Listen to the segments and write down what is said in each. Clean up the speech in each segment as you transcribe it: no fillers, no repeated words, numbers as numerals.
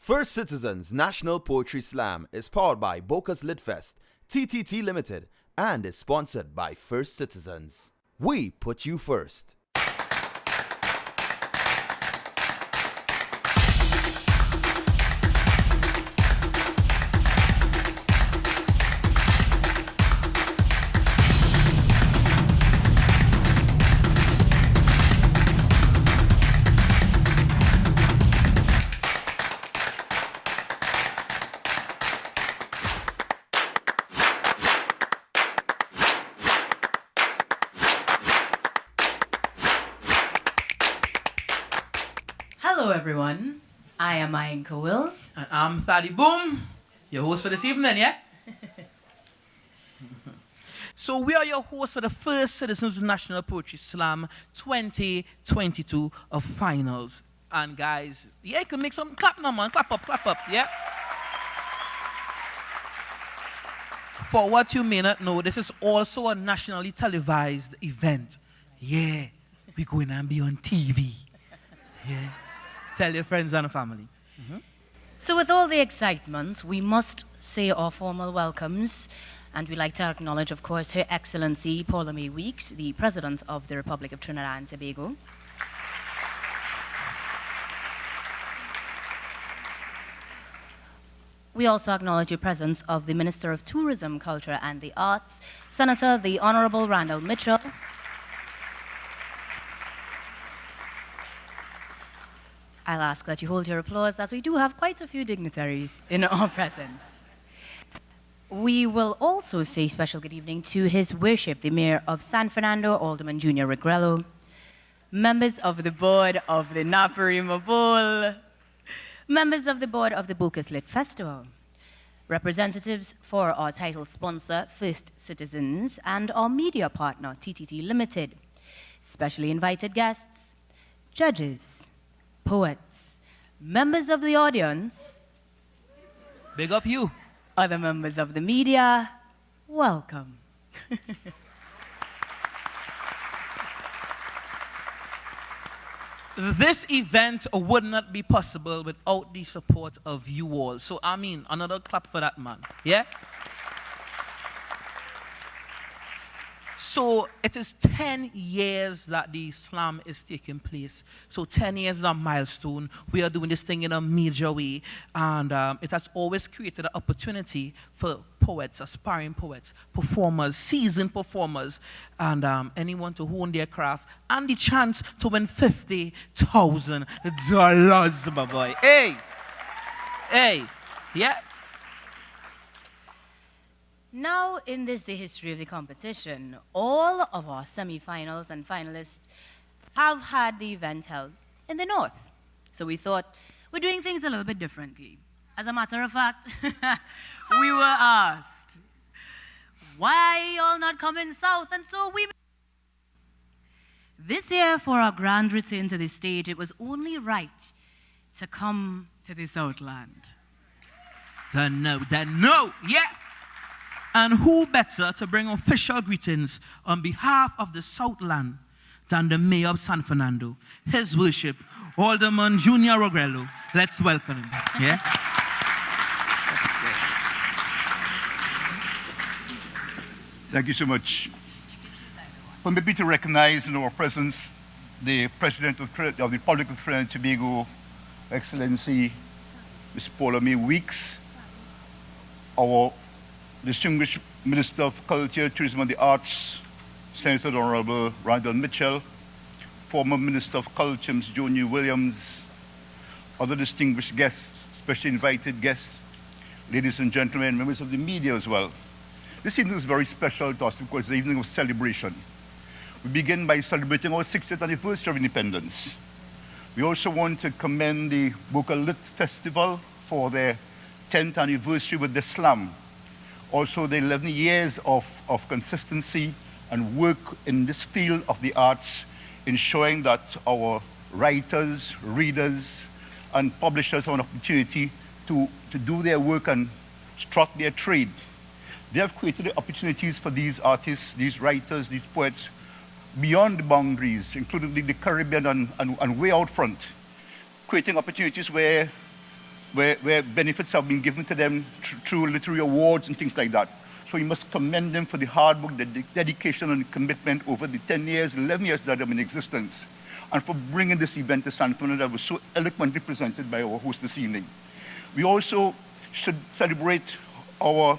First Citizens National Poetry Slam is powered by Boca's Litfest, TTT Limited, and is sponsored by First Citizens. We put you first. Hello everyone, I am Ian Will. And I'm Thaddy Boom, your host for this evening, yeah? So we are your hosts for the First Citizens National Poetry Slam 2022 of finals. And guys, yeah, you can make some clap now, man. Clap up, yeah? For what you may not know, this is also a nationally televised event. Yeah, we're going to be on TV. Yeah. Tell your friends and family. Mm-hmm. So with all the excitement, we must say our formal welcomes, and we'd like to acknowledge, of course, Her Excellency Paula May Weeks, the President of the Republic of Trinidad and Tobago. We also acknowledge the presence of the Minister of Tourism, Culture and the Arts, Senator the Honorable Randall Mitchell. I'll ask that you hold your applause, as we do have quite a few dignitaries in our presence. We will also say special good evening to His Worship, the Mayor of San Fernando, Alderman Junior Regrello, members of the board of the Naparima Bowl, members of the board of the Boca's Lit Festival, representatives for our title sponsor, First Citizens, and our media partner, TTT Limited, specially invited guests, judges, poets, members of the audience, Big up you. other members of the media, welcome. This event would not be possible without the support of you all. So, I mean, another clap for that, man. Yeah? So, it is 10 years that the slam is taking place. So, 10 years is a milestone. We are doing this thing in a major way. And it has always created an opportunity for poets, aspiring poets, performers, seasoned performers, and anyone to hone their craft, and the chance to win $50,000, my boy. Hey! Yeah? Now, in this, the history of the competition, all of our semi-finals and finalists have had the event held in the north. So we thought we're doing things a little bit differently. As a matter of fact, we were asked, why y'all not coming south? And so we... This year, for our grand return to the stage, it was only right to come to the Southland. No, yeah! And who better to bring official greetings on behalf of the Southland than the Mayor of San Fernando, His Worship, Alderman Junior Regrello. Let's welcome him. Yeah? Thank you so much. Permit me to recognize in our presence the President of the Republic of Trinidad and Tobago, Excellency Ms. Paula May Weeks, our distinguished Minister of Culture, Tourism and the Arts, Senator the Honorable Randall Mitchell, former Minister of Culture, Ms. Joni Williams, other distinguished guests, specially invited guests, ladies and gentlemen, members of the media as well. This evening is very special to us because it's the evening of celebration. We begin by celebrating our 60th anniversary of independence. We also want to commend the Boca Lit Festival for their 10th anniversary with the slam. Also the 11 years of consistency and work in this field of the arts, ensuring that our writers, readers, and publishers have an opportunity to do their work and strut their trade. They have created the opportunities for these artists, these writers, these poets, beyond the boundaries, including the Caribbean and way out front, creating opportunities where where benefits have been given to them through literary awards and things like that. So we must commend them for the hard work, the dedication and commitment over the 10 years, 11 years that they've been in existence, and for bringing this event to San Fernando that was so eloquently presented by our host this evening. We also should celebrate our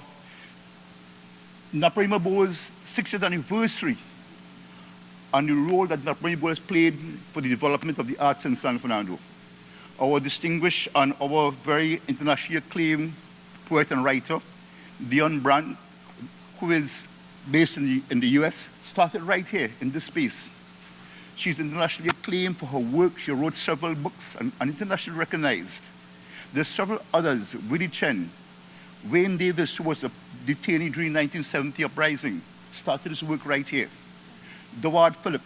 Naparima Bowl's 60th anniversary and the role that Naparima Bowl has played for the development of the arts in San Fernando. Our distinguished and our very internationally acclaimed poet and writer, Dion Brand, who is based in the US, started right here in this space. She's internationally acclaimed for her work. She wrote several books and internationally recognized. There's several others, Willie Chen, Wayne Davis, who was a detainee during 1970 uprising, started his work right here. Deward Phillip,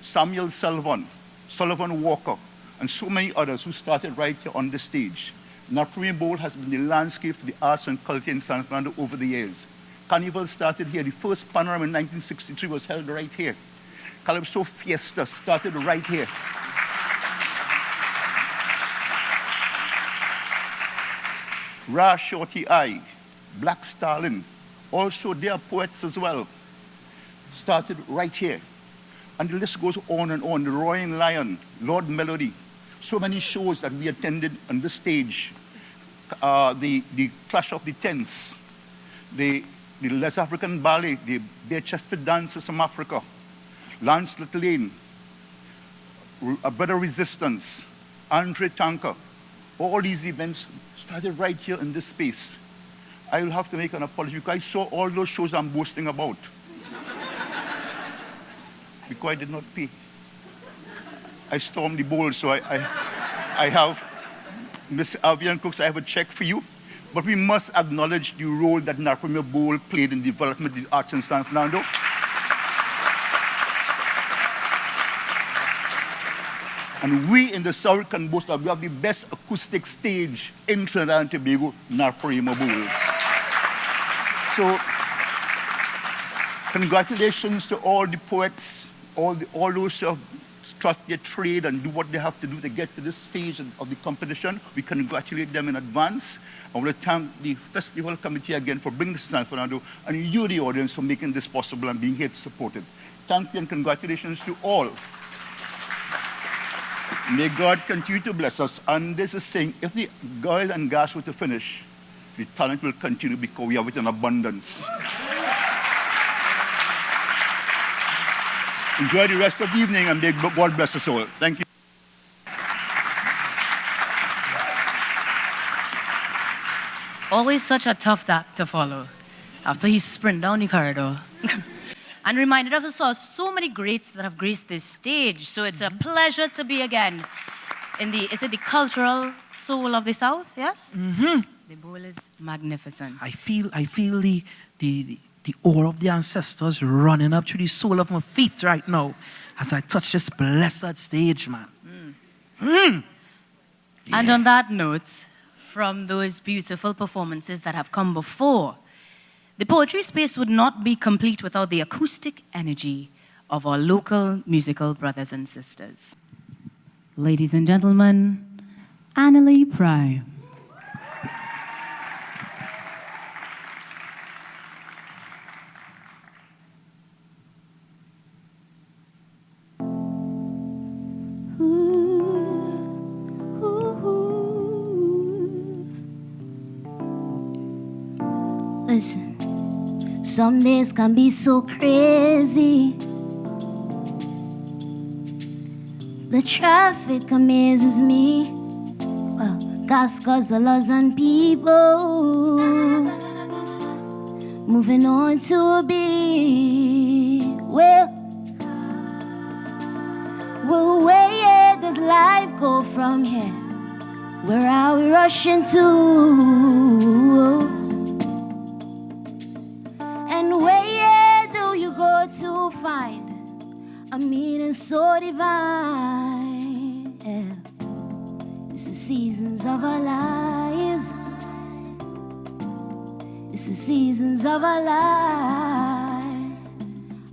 Samuel Sullivan Walker, and so many others who started right here on the stage. Naparima Bowl has been the landscape for the arts and culture in San Fernando over the years. Carnival started here. The first panorama in 1963 was held right here. Calypso Fiesta started right here. Ra Shorty Eye, Black Stalin, also their poets as well, started right here. And the list goes on and on. The Roaring Lion, Lord Melody, so many shows that we attended on the stage. The Clash of the Tents, the Les African Ballet, the Bare-Chested Dancers from Africa, Lance Littlelane, A Better Resistance, Andre Tanker. All these events started right here in this space. I will have to make an apology because I saw all those shows I'm boasting about. Because I did not pay. I stormed the bowl, so I have, Ms. Avian Cooks, I have a check for you. But we must acknowledge the role that Naparima Bowl played in the development of the arts in San Fernando. And we in the South can boast that we have the best acoustic stage in Trinidad and Tobago, Naparima Bowl. So, congratulations to all the poets, all those who have trust their trade and do what they have to do to get to this stage of the competition. We congratulate them in advance. I want to thank the festival committee again for bringing this to San Fernando, and you, the audience, for making this possible and being here to support it. Thank you and congratulations to all. May God continue to bless us. And this is saying, if the oil and gas were to finish, the talent will continue because we have it in abundance. Enjoy the rest of the evening and may God bless us all. Thank you. Always such a tough act to follow after he sprint down the corridor. And reminded us of so many greats that have graced this stage. So it's a pleasure to be again in is it the cultural soul of the South? Yes? Mm-hmm. The bowl is magnificent. I feel the aura of the ancestors running up through the sole of my feet right now as I touch this blessed stage, man. Yeah. And on that note, from those beautiful performances that have come before, the poetry space would not be complete without the acoustic energy of our local musical brothers and sisters. Ladies and gentlemen, Annalie Pry. Listen, some days can be so crazy. The traffic amazes me. Well, gas guzzlers and people moving on to a beat. Well, where does life go from here? Where are we rushing to? And where do you go to find a meaning so divine? Yeah. It's the seasons of our lives. It's the seasons of our lives.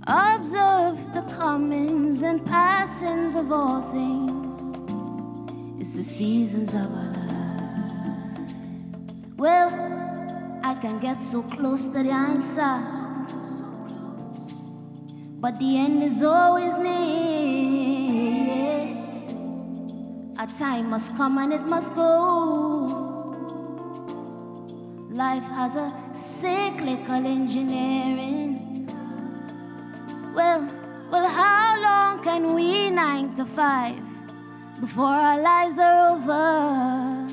Observe the comings and passings of all things. It's the seasons of our lives. can get so close to the answer, but the end is always near. A time must come and it must go. Life has a cyclical engineering. Well, how long can we 9 to 5 before our lives are over?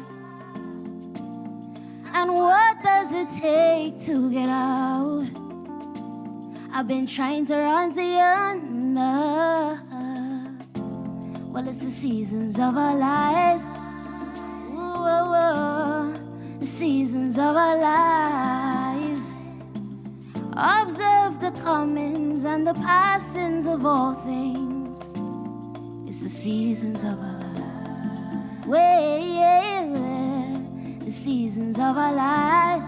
And what does it take to get out? I've been trying to run to yonder. Well, it's the seasons of our lives. Ooh, oh, oh. The seasons of our lives. Observe the comings and the passings of all things. It's the seasons of our lives. The seasons of our life.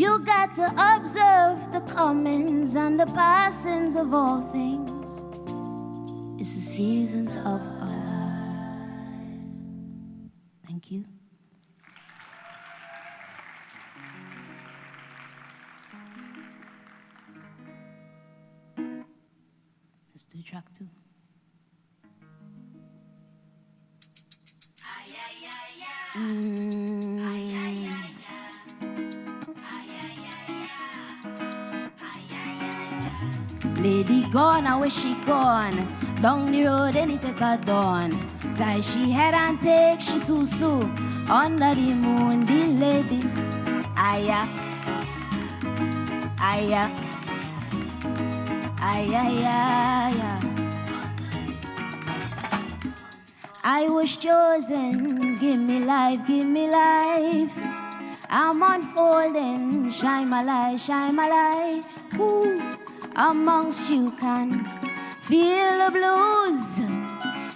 You got to observe the comings and the passings of all things. It's the seasons of our lives. Thank you. Let's do track 2. Lady gone, I wish she gone. Down the road, any take her dawn. Tie she head and take she susu. Under the moon, the lady. Aya, aya, aya, aya. I was chosen, give me life, give me life. I'm unfolding, shine my light, shine my light. Ooh. Amongst you can feel the blues.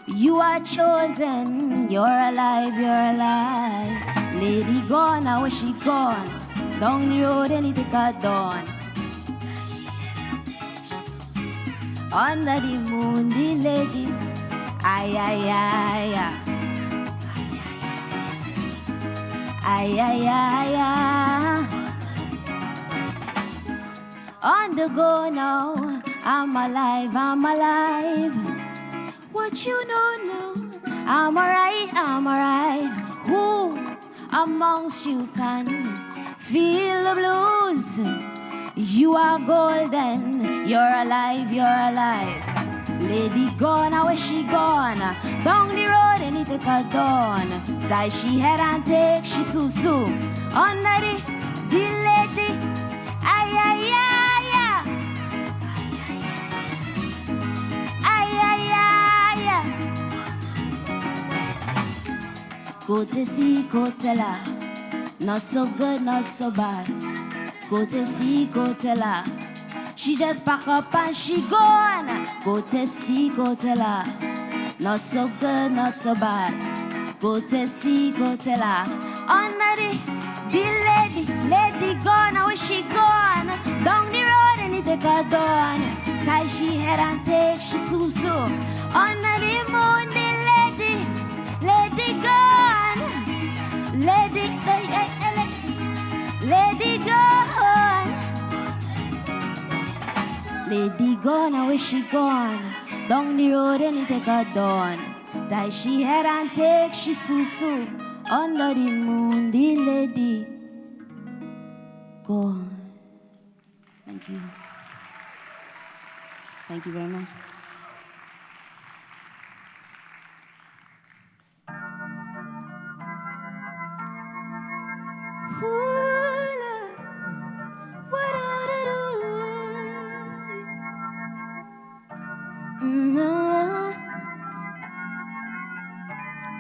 You are chosen, you're alive, you're alive. Lady gone, I wish she gone. Down the road, any take her dawn. Under the moon, the lady. Ay, ay, ay, ay. Ay, ay, ay, ay. On the go now, I'm alive, I'm alive. What you don't know, I'm alright, I'm alright. Who amongst you can feel the blues? You are golden, you're alive, you're alive. Lady gone, I wish she gone. Down the road, and it take her dawn. Die she head and take she susu. Under the lady, ay, ay, ay. Go to see, go tell her. Not so good, not so bad. Go to see, go tell her. She just pack up and she gone. Go to see, go tell her. Not so good, not so bad. Go to see, go tell her. Under the lady gone, I wish she gone. Down the road and it take her dawn. Tie she head and take she susu. Under the moon, the lady gone. Lady gone. Lady gone, I wish she gone. Down the road and it take her dawn. Die she head and take she susu. Under the moon, the lady gone. Thank you. Thank you very much.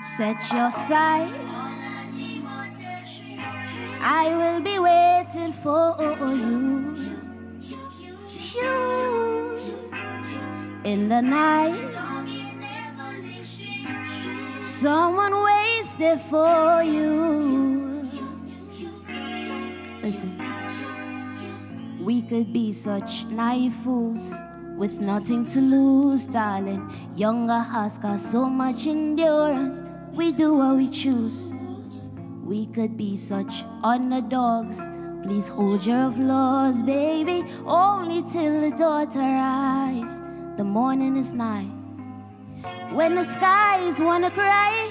Set your sight. I will be waiting for you. In the night, someone waits there for you. Listen, we could be such naive fools with nothing to lose, darling. Younger hearts got so much endurance. we do what we choose. We could be such underdogs. Please hold your applause, baby, only till the daughter rise. The morning is nigh. When the skies wanna cry,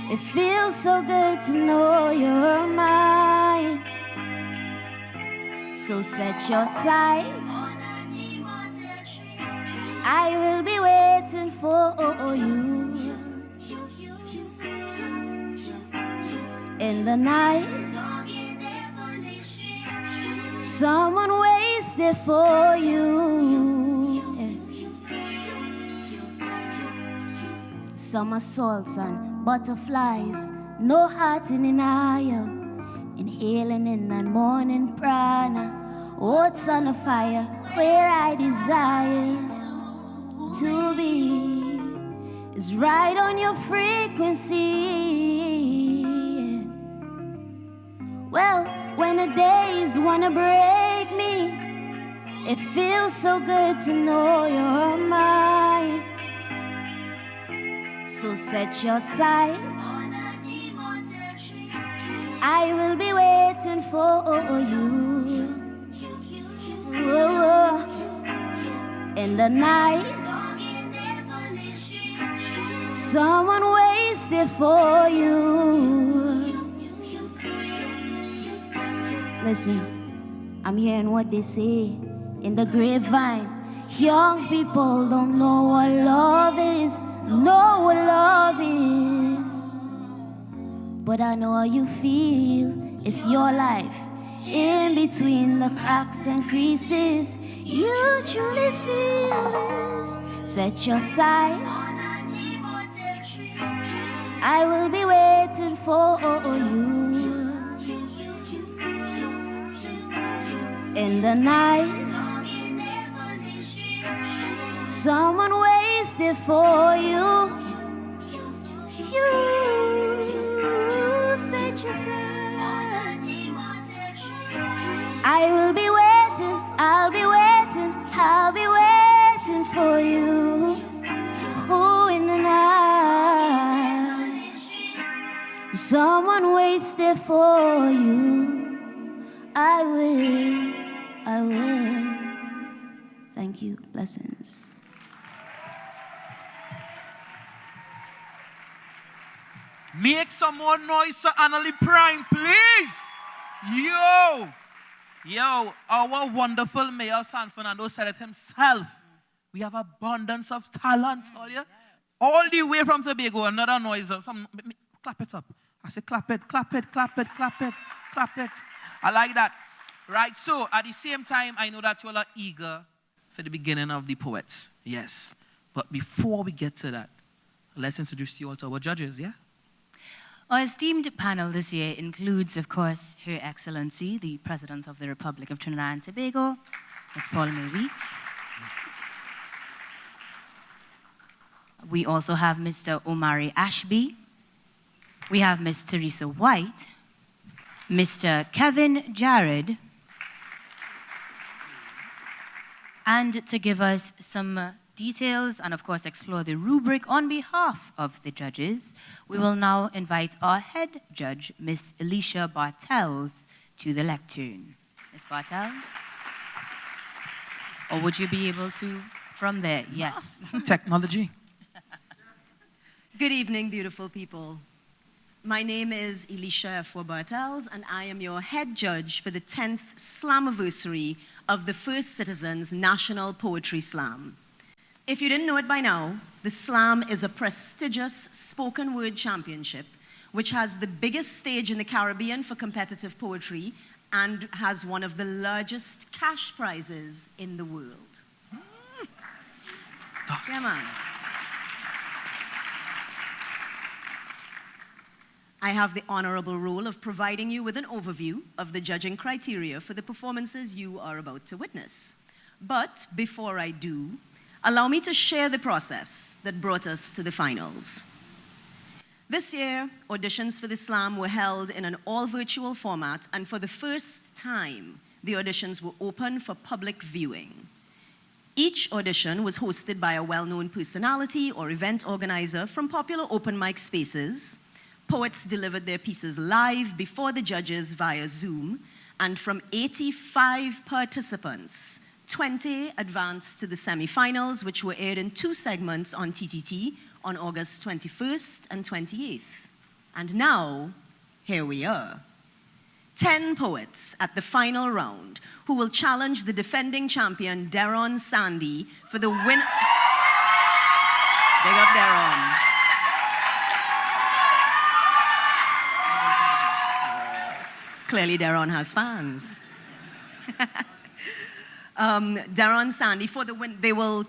it feels so good to know you're mine. So set your sight. I will be waiting for you. In the night, someone waits there for you. Somersaults and butterflies, no heart in denial. Inhaling in that morning prana, oats on the fire, where I desire to be is right on your frequency. Well, when the days wanna break me, it feels so good to know you're mine. So set your sight. I will be waiting for you. Whoa. In the night, someone waits there for you. Listen, I'm hearing what they say in the grapevine. Young people don't know what love is, know what love is. But I know how you feel, it's your life. In between the cracks and creases, you truly feel this. Set your sight. I will be waiting for you. In the night, someone waits there for you. You set yourself. I will be waiting, I'll be waiting, I'll be waiting for you. Oh, in the night, someone waits there for you. I will. Thank you. Blessings. Make some more noise for Annalie Prime, please. Yo, our wonderful mayor of San Fernando said it himself. We have abundance of talent, all the way from Tobago. Another noise. Clap it up. I say clap it, clap it, clap it, clap it, clap it. I like that. Right, so at the same time, I know that you all are eager for the beginning of the poets. Yes. But before we get to that, let's introduce you all to our judges, yeah? Our esteemed panel this year includes, of course, Her Excellency, the President of the Republic of Trinidad and Tobago, Ms. Paula May Weeks. We also have Mr. Omavi Ashby. We have Ms. Teresa White, Mr. Kevin Jared, and to give us some details and, of course, explore the rubric on behalf of the judges, we will now invite our head judge, Ms. Alicia Bartels, to the lectern. Ms. Bartels? Or would you be able to from there? Yes. Technology. Good evening, beautiful people. My name is Alicia Bartels, and I am your head judge for the 10th Slammiversary of the First Citizens National Poetry Slam. If you didn't know it by now, the Slam is a prestigious spoken word championship which has the biggest stage in the Caribbean for competitive poetry and has one of the largest cash prizes in the world. Come on. I have the honorable role of providing you with an overview of the judging criteria for the performances you are about to witness. But before I do, allow me to share the process that brought us to the finals. This year, auditions for the Slam were held in an all-virtual format, and for the first time, the auditions were open for public viewing. Each audition was hosted by a well-known personality or event organizer from popular open mic spaces. Poets delivered their pieces live before the judges via Zoom, and from 85 participants, 20 advanced to the semifinals, which were aired in 2 segments on TTT on August 21st and 28th. And now, here we are. 10 poets at the final round who will challenge the defending champion, Deron Sandy, for the win. Big up, Deron. Clearly, Deron has fans. Deron Sandy, for the win, they will.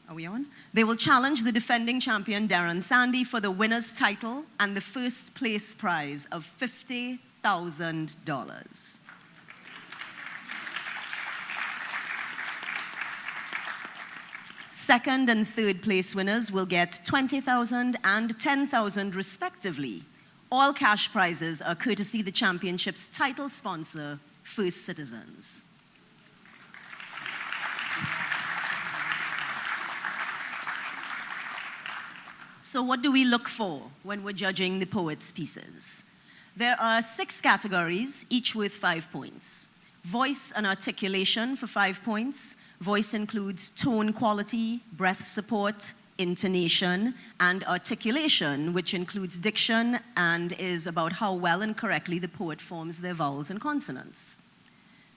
Are we on? They will challenge the defending champion, Deron Sandy, for the winner's title and the first place prize of $50,000. Second and third place winners will get $20,000 and $10,000 respectively. All cash prizes are courtesy the championship's title sponsor, First Citizens. So what do we look for when we're judging the poets' pieces? There are 6 categories, each worth 5 points. Voice and articulation for 5 points. Voice includes tone quality, breath support, intonation, and articulation, which includes diction and is about how well and correctly the poet forms their vowels and consonants.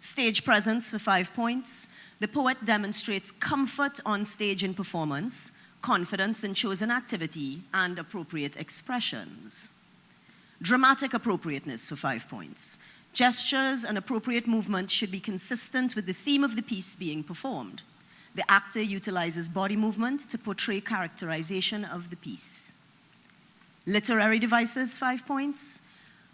Stage presence for 5 points. The poet demonstrates comfort on stage in performance, confidence in chosen activity, and appropriate expressions. Dramatic appropriateness for 5 points. Gestures and appropriate movement should be consistent with the theme of the piece being performed. The actor utilizes body movement to portray characterization of the piece. Literary devices, 5 points.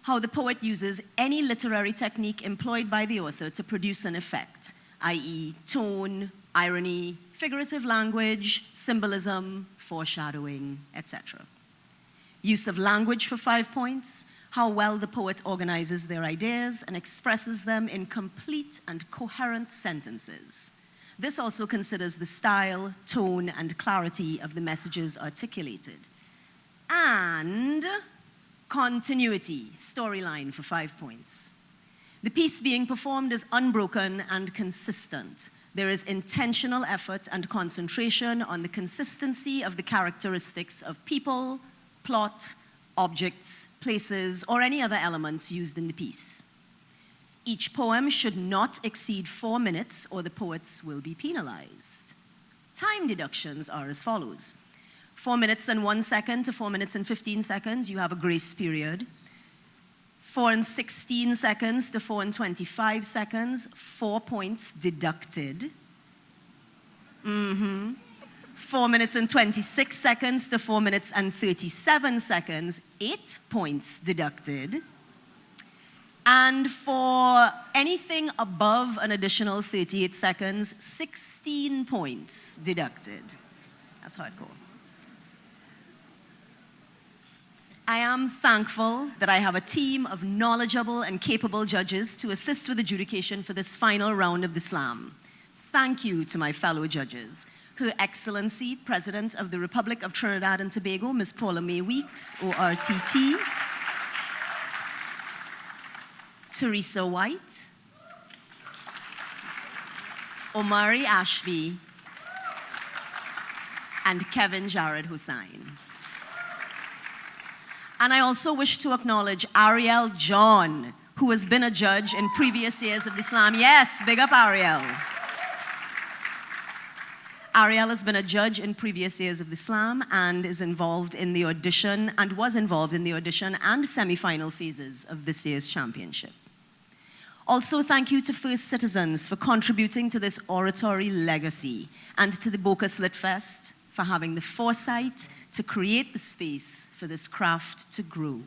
How the poet uses any literary technique employed by the author to produce an effect, i.e. tone, irony, figurative language, symbolism, foreshadowing, etc. Use of language for 5 points. How well the poet organizes their ideas and expresses them in complete and coherent sentences. This also considers the style, tone, and clarity of the messages articulated. And continuity, storyline for 5 points. The piece being performed is unbroken and consistent. There is intentional effort and concentration on the consistency of the characteristics of people, plot, objects, places, or any other elements used in the piece. Each poem should not exceed 4 minutes or the poets will be penalized. Time deductions are as follows. 4 minutes and 1 second to 4 minutes and 15 seconds, you have a grace period. 4 and 16 seconds to 4 and 25 seconds, 4 points deducted. 4 minutes and 26 seconds to 4 minutes and 37 seconds, 8 points deducted. And for anything above an additional 38 seconds, 16 points deducted. That's hardcore. I am thankful that I have a team of knowledgeable and capable judges to assist with adjudication for this final round of the slam. Thank you to my fellow judges. Her Excellency, President of the Republic of Trinidad and Tobago, Ms. Paula May Weeks, ORTT. Teresa White. Omari Ashby. And Kevin Jared Hussain. And I also wish to acknowledge Ariel John, who has been a judge in previous years of the slam. Yes, big up Ariel. Ariel has been a judge in previous years of the slam and is involved in the audition and was involved in the audition and semi-final phases of this year's championship. Also, thank you to First Citizens for contributing to this oratory legacy and to the Bocas Lit Fest for having the foresight to create the space for this craft to grow.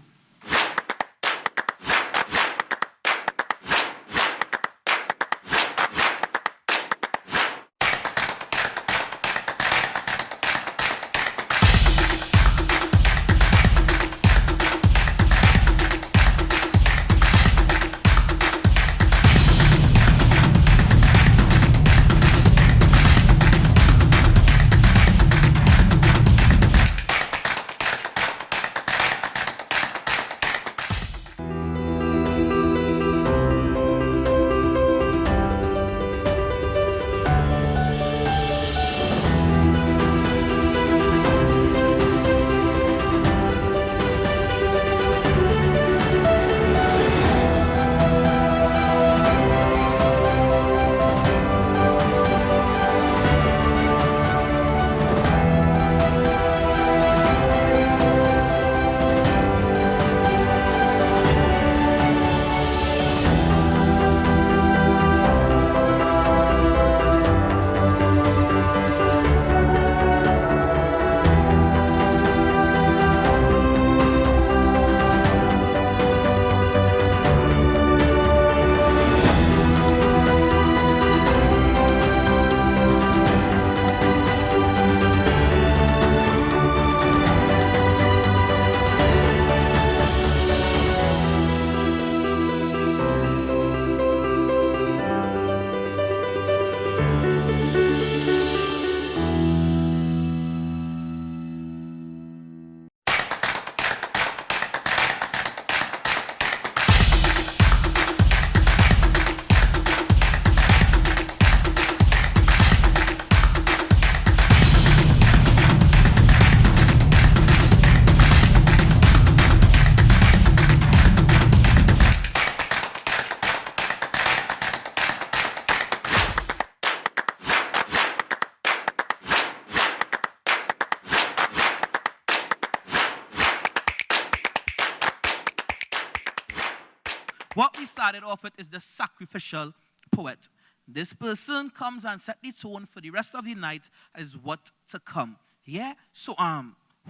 What we started off with is the sacrificial poet. This person comes and set the tone for the rest of the night as what to come. Yeah? So,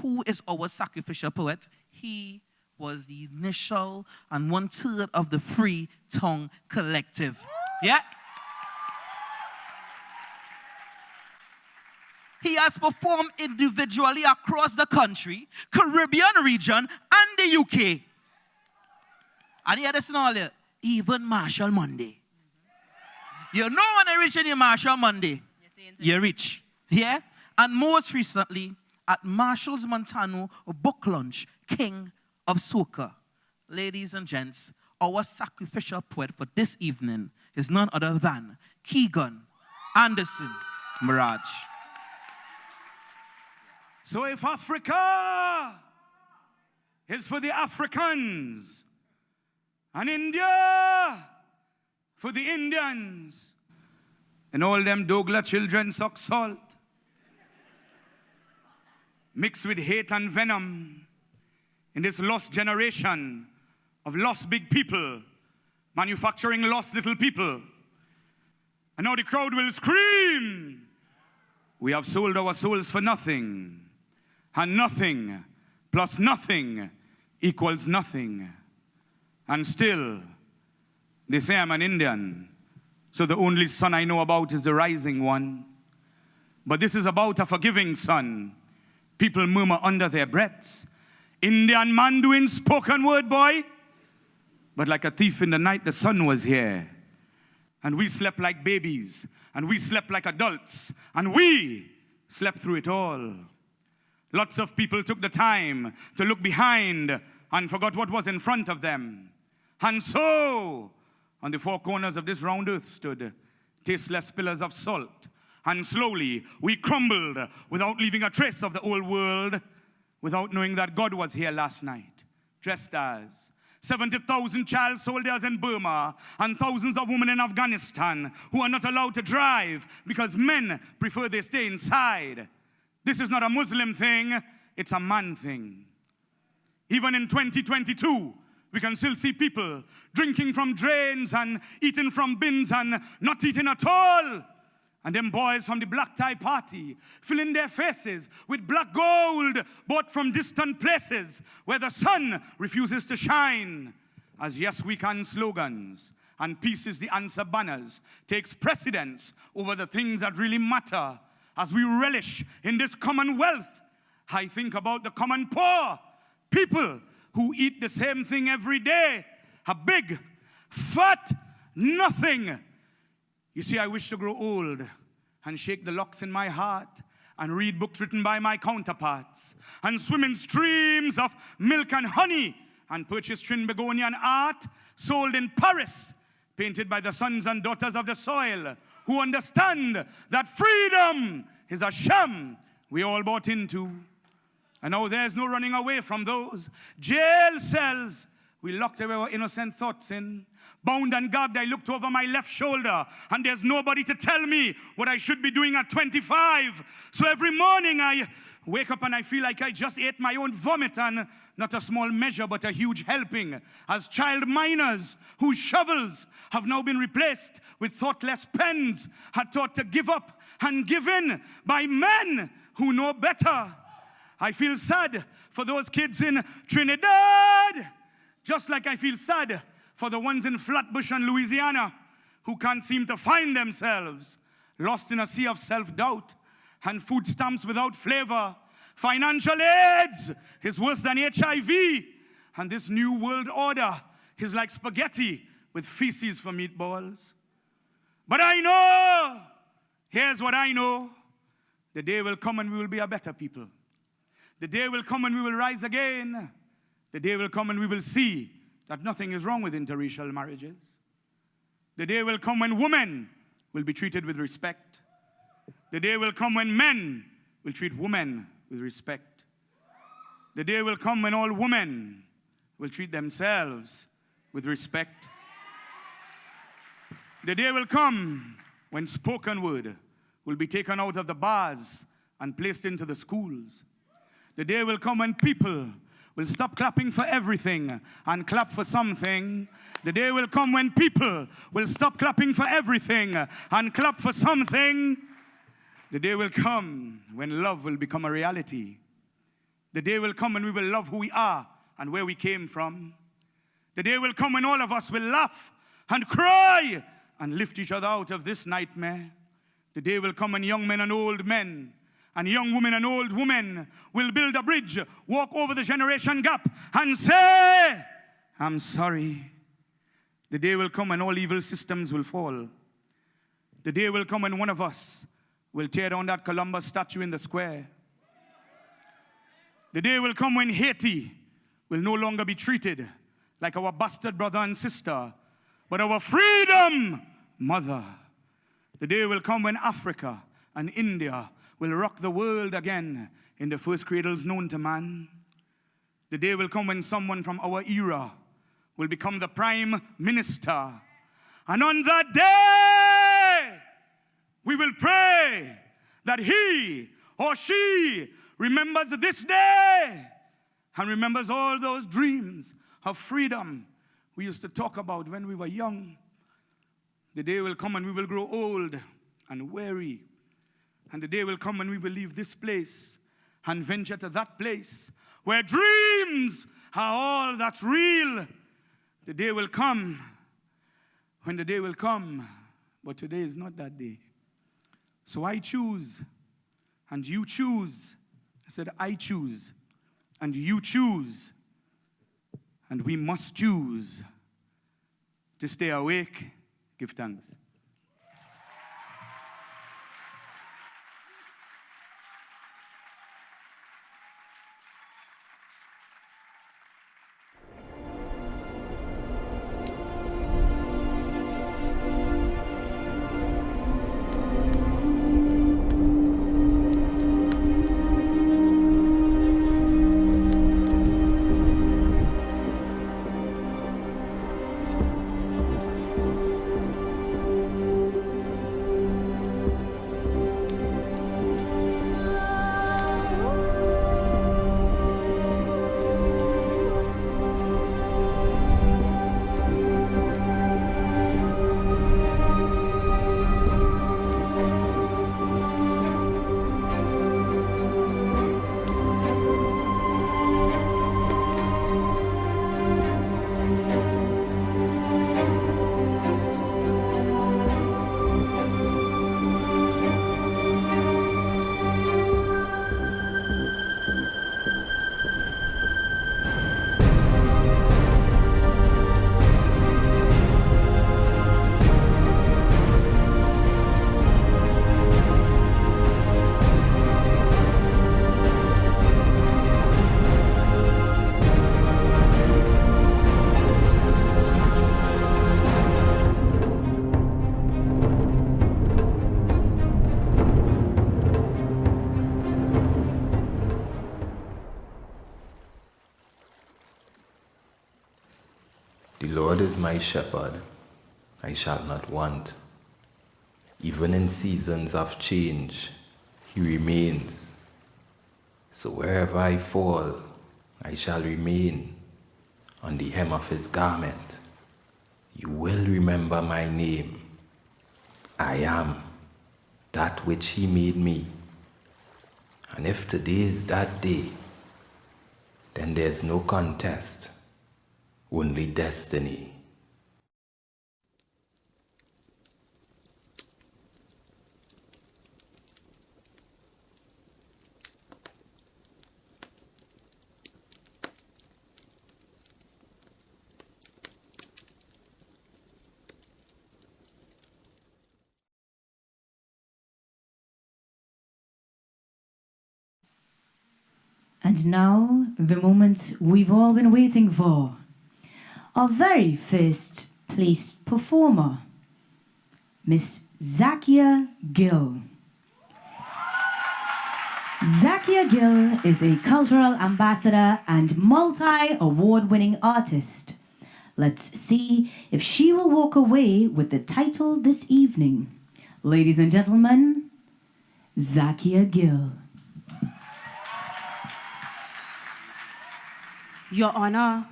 who is our sacrificial poet? He was the initial and 1/3 of the Free Tongue Collective. Yeah? He has performed individually across the country, Caribbean region, and the UK. And he had this all there, even Marshall Monday. You know when I reach in Marshall Monday, you're rich. Yeah? And most recently, at Marshall's Montano book launch, King of Soca. Ladies and gents, our sacrificial poet for this evening is none other than Keegan Anderson Mirage. So if Africa is for the Africans and India for the Indians and all them Douglas children suck salt mixed with hate and venom in this lost generation of lost big people manufacturing lost little people. And now the crowd will scream, we have sold our souls for nothing. And nothing plus nothing equals nothing. And still, they say I'm an Indian, so the only sun I know about is the rising one. But this is about a forgiving sun. People murmur under their breaths. Indian man doing spoken word, boy. But like a thief in the night, the sun was here. And we slept like babies. And we slept like adults. And we slept through it all. Lots of people took the time to look behind and forgot what was in front of them. And so, on the four corners of this round earth stood tasteless pillars of salt. And slowly, we crumbled without leaving a trace of the old world, without knowing that God was here last night, dressed as 70,000 child soldiers in Burma and thousands of women in Afghanistan who are not allowed to drive because men prefer they stay inside. This is not a Muslim thing, it's a man thing. Even in 2022, we can still see people drinking from drains and eating from bins and not eating at all. And them boys from the black tie party filling their faces with black gold bought from distant places where the sun refuses to shine. As yes we can slogans and peace is the answer banners takes precedence over the things that really matter. As we relish in this commonwealth, I think about the common poor, people who eat the same thing every day, a big, fat nothing. You see, I wish to grow old and shake the locks in my heart and read books written by my counterparts and swim in streams of milk and honey and purchase Trinbagonian art sold in Paris, painted by the sons and daughters of the soil who understand that freedom is a sham we all bought into. And now there's no running away from those jail cells we locked away our innocent thoughts in. Bound and gagged, I looked over my left shoulder, and there's nobody to tell me what I should be doing at 25. So every morning I wake up and I feel like I just ate my own vomit, and not a small measure but a huge helping, as child miners whose shovels have now been replaced with thoughtless pens had taught to give up and give in by men who know better. I feel sad for those kids in Trinidad, just like I feel sad for the ones in Flatbush and Louisiana who can't seem to find themselves, lost in a sea of self-doubt and food stamps without flavor. Financial aids is worse than HIV, and this new world order is like spaghetti with feces for meatballs. But I know, here's what I know, the day will come and we will be a better people. The day will come and we will rise again. The day will come and we will see that nothing is wrong with interracial marriages. The day will come when women will be treated with respect. The day will come when men will treat women with respect. The day will come when all women will treat themselves with respect. The day will come when spoken word will be taken out of the bars and placed into the schools. The day will come when people will stop clapping for everything and clap for something. The day will come when people will stop clapping for everything and clap for something. The day will come when love will become a reality. The day will come when we will love who we are and where we came from. The day will come when all of us will laugh and cry and lift each other out of this nightmare. The day will come when young men and old men and young women and old women will build a bridge, walk over the generation gap and say, I'm sorry. The day will come when all evil systems will fall. The day will come when one of us will tear down that Columbus statue in the square. The day will come when Haiti will no longer be treated like our bastard brother and sister, but our freedom mother. The day will come when Africa and India will rock the world again in the first cradles known to man. The day will come when someone from our era will become the prime minister. And on that day, we will pray that he or she remembers this day and remembers all those dreams of freedom we used to talk about when we were young. The day will come when we will grow old and weary. And the day will come when we will leave this place and venture to that place where dreams are all that's real. The day will come when the day will come, but today is not that day. So I choose, and you choose. I said, I choose, and you choose, and we must choose to stay awake. Give thanks. The Lord is my shepherd, I shall not want. Even in seasons of change, he remains. So wherever I fall, I shall remain on the hem of his garment. You will remember my name. I am that which he made me. And if today is that day, then there's no contest, only destiny. And now, the moment we've all been waiting for. Our very first placed performer, Miss Zakia Gill. Zakia Gill is a cultural ambassador and multi-award-winning artist. Let's see if she will walk away with the title this evening. Ladies and gentlemen, Zakia Gill. Your Honor,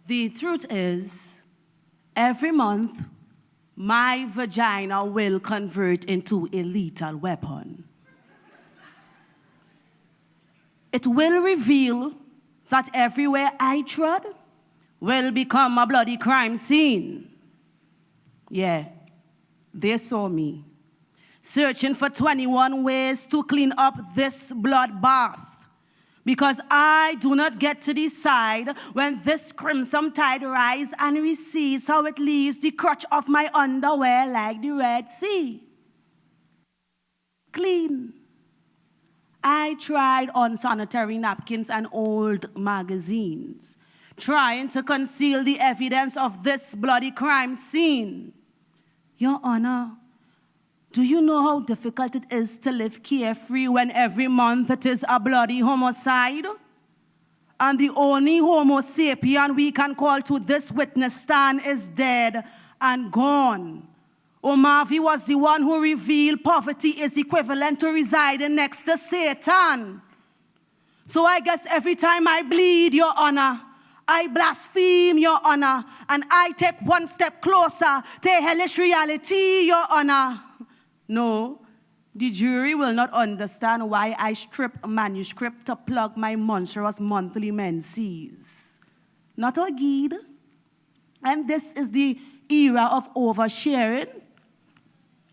the truth is, every month, my vagina will convert into a lethal weapon. It will reveal that everywhere I trod will become a bloody crime scene. Yeah, they saw me, searching for 21 ways to clean up this bloodbath. Because I do not get to decide when this crimson tide rises and recedes, how it leaves the crotch of my underwear like the Red Sea. Clean. I tried on sanitary napkins and old magazines, trying to conceal the evidence of this bloody crime scene. Your Honor, do you know how difficult it is to live carefree when every month it is a bloody homicide? And the only Homo sapien we can call to this witness stand is dead and gone. Omavi was the one who revealed poverty is equivalent to residing next to Satan. So I guess every time I bleed, Your Honor, I blaspheme, Your Honor, and I take one step closer to hellish reality, Your Honor. No, the jury will not understand why I strip a manuscript to plug my monstrous monthly menses. Not a guide. And this is the era of oversharing.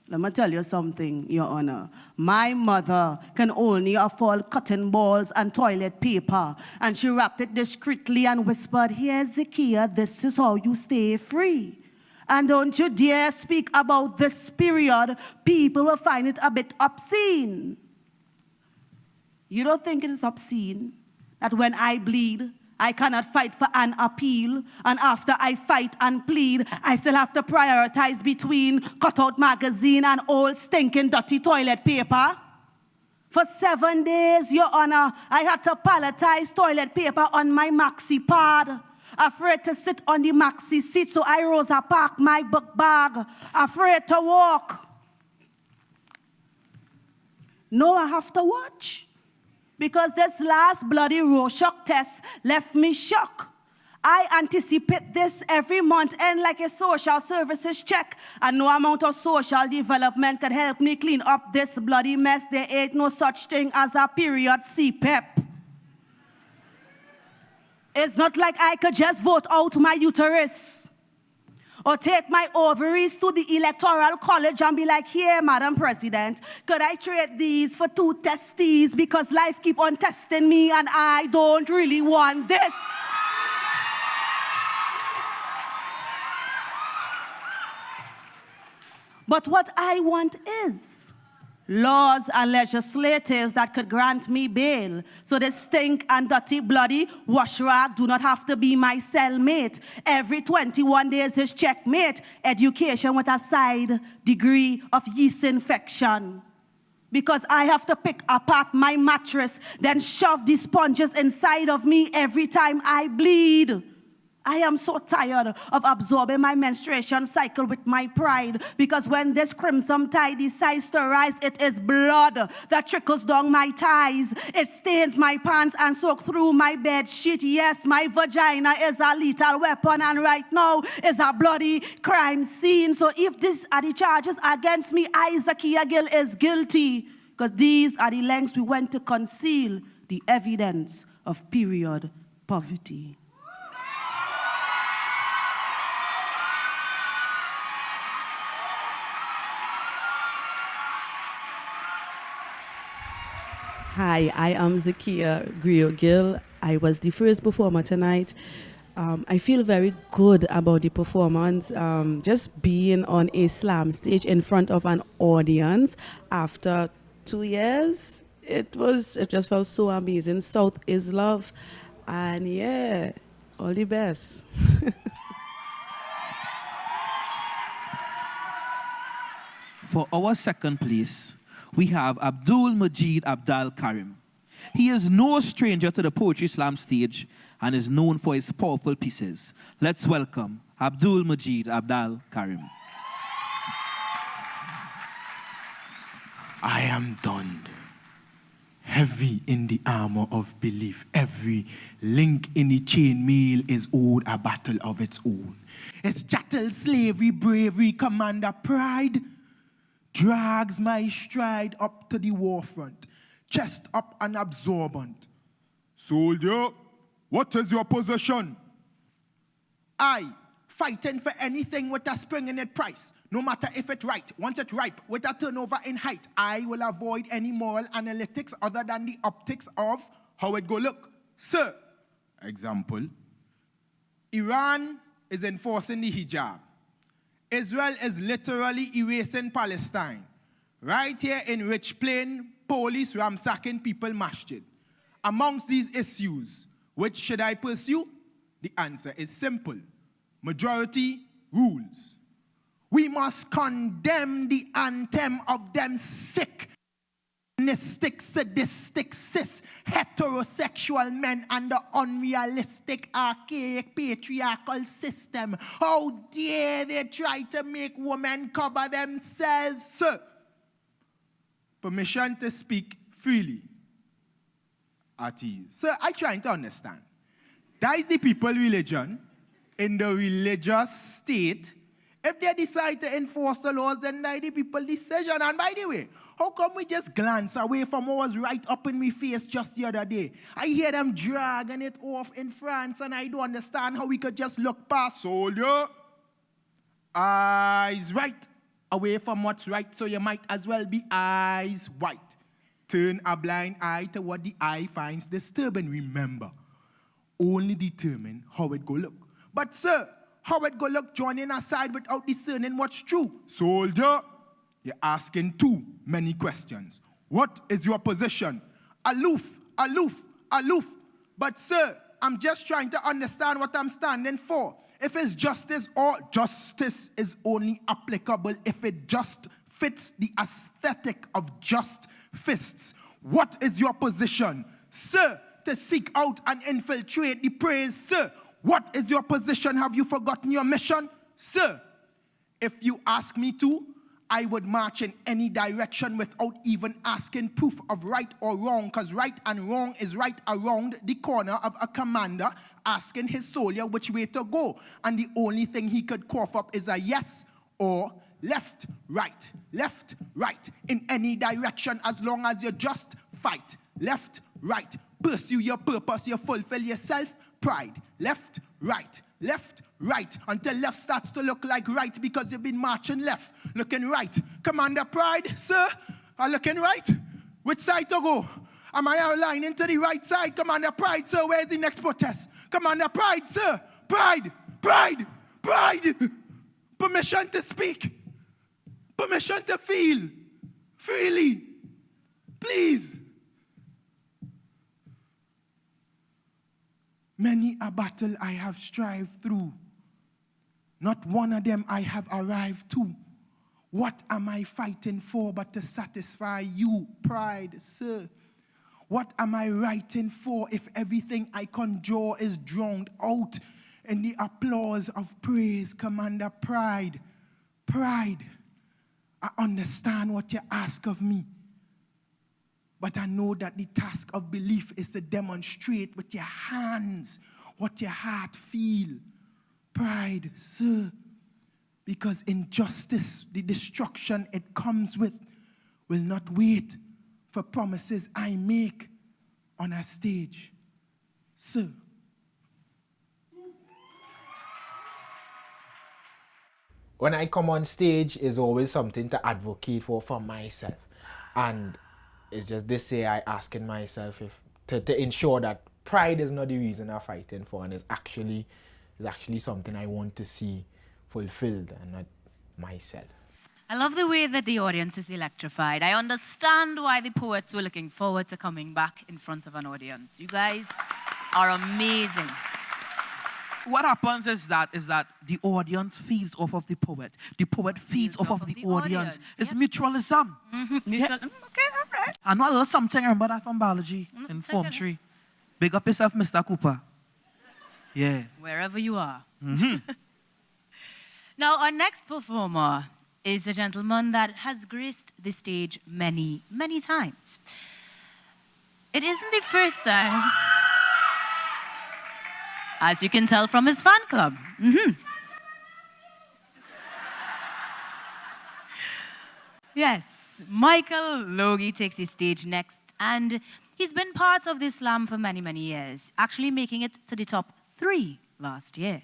Let me tell you something, Your Honor. My mother can only afford cotton balls and toilet paper, and she wrapped it discreetly and whispered, "Here, Zakia, this is how you stay free. And don't you dare speak about this period. People will find it a bit obscene." You don't think it is obscene that when I bleed, I cannot fight for an appeal, and after I fight and plead, I still have to prioritize between cutout magazine and old stinking dirty toilet paper? For 7 days, Your Honor, I had to palletize toilet paper on my maxi pad. Afraid to sit on the maxi seat, so I rose and packed my book bag. Afraid to walk. No, I have to watch. Because this last bloody Rorschach test left me shocked. I anticipate this every month end like a social services check, and no amount of social development can help me clean up this bloody mess. There ain't no such thing as a period CPEP. It's not like I could just vote out my uterus or take my ovaries to the electoral college and be like, "Here, Madam President, could I trade these for 2 testes because life keep on testing me and I don't really want this." But what I want is laws and legislatives that could grant me bail, so the stink and dirty bloody wash rag do not have to be my cellmate. Every 21 days is checkmate. Education with a side degree of yeast infection. Because I have to pick apart my mattress, then shove the sponges inside of me every time I bleed. I am so tired of absorbing my menstruation cycle with my pride, because when this crimson tide decides to rise, it is blood that trickles down my thighs. It stains my pants and soaks through my bed sheet. Yes, my vagina is a lethal weapon, and right now is a bloody crime scene. So if these are the charges against me, I, Zakia Gill, is guilty, because these are the lengths we went to conceal the evidence of period poverty. Hi, I am Zakia Gill. I was the first performer tonight. I feel very good about the performance. Just being on a slam stage in front of an audience after 2 years, it just felt so amazing. South is love, and yeah, all the best. For our second place, we have Abdul Majid Abdal Karim. He is no stranger to the Poetry Slam stage and is known for his powerful pieces. Let's welcome Abdul Majid Abdal Karim. I am done. heavy in the armor of belief. Every link in the chainmail is owed a battle of its own. It's chattel, slavery, bravery, commander, pride drags my stride up to the war front, chest up and absorbent. Soldier, what is your position? I, fighting for anything with a spring in its price, no matter if it's right. Once it's ripe, with a turnover in height, I will avoid any moral analytics other than the optics of how it go look. Sir, example, Iran is enforcing the hijab. Israel is literally erasing Palestine. Right here in Rich Plain, police ransacking people masjid. Amongst these issues, which should I pursue? The answer is simple. Majority rules. We must condemn the anthem of them sick, sadistic, cis, heterosexual men and the unrealistic, archaic, patriarchal system. How dare they try to make women cover themselves, sir? Permission to speak freely. At ease. Sir, I'm trying to understand. That is the people religion in the religious state. If they decide to enforce the laws, then that's the people decision. And by the way, how come we just glance away from what was right up in my face just the other day? I hear them dragging it off in France, and I don't understand how we could just look past. Soldier, eyes right away from what's right, so you might as well be eyes white. Turn a blind eye to what the eye finds disturbing. Remember, only determine how it go look. But sir, how it go look joining aside without discerning what's true? Soldier, you're asking too many questions. What is your position? Aloof, aloof, aloof. But sir, I'm just trying to understand what I'm standing for. If it's justice, or justice is only applicable if it just fits the aesthetic of just fists. What is your position? Sir, to seek out and infiltrate the praise. Sir, what is your position? Have you forgotten your mission? Sir, if you ask me to, I would march in any direction without even asking proof of right or wrong, because right and wrong is right around the corner of a commander asking his soldier which way to go. And the only thing he could cough up is a yes or left, right, in any direction as long as you just fight. Left, right, pursue your purpose, you fulfill yourself, pride. Left, right, until left starts to look like right because you've been marching left, looking right. Commander Pride, sir, are looking right? Which side to go? Am I aligning to the right side? Commander Pride, sir, where's the next protest? Commander Pride, sir, pride. Permission to speak. Permission to feel freely. Please. Many a battle I have strived through. Not one of them I have arrived to. What am I fighting for but to satisfy you, pride, sir? What am I writing for if everything I conjure is drowned out in the applause of praise, Commander Pride? Pride, I understand what you ask of me. But I know that the task of belief is to demonstrate with your hands what your heart feel. Pride, sir, because injustice, the destruction it comes with, will not wait for promises I make on a stage. Sir. When I come on stage, is always something to advocate for myself. And it's just this say I asking myself if to ensure that pride is not the reason I'm fighting for, and it's actually something I want to see fulfilled and not myself. I love the way that the audience is electrified. I understand why the poets were looking forward to coming back in front of an audience. You guys are amazing. What happens is that the audience feeds off of the poet. The poet feeds off of the audience. It's mutualism. Mm-hmm. Okay, all right. I know a little something. I remember that from biology in Form 3. Big up yourself, Mr. Cooper. Yeah. Wherever you are. Mm-hmm. Now, our next performer is a gentleman that has graced the stage many, many times. It isn't the first time. As you can tell from his fan club. Yes, Michael Logie takes the stage next, and he's been part of this slam for many, many years, actually making it to the top 3 last year.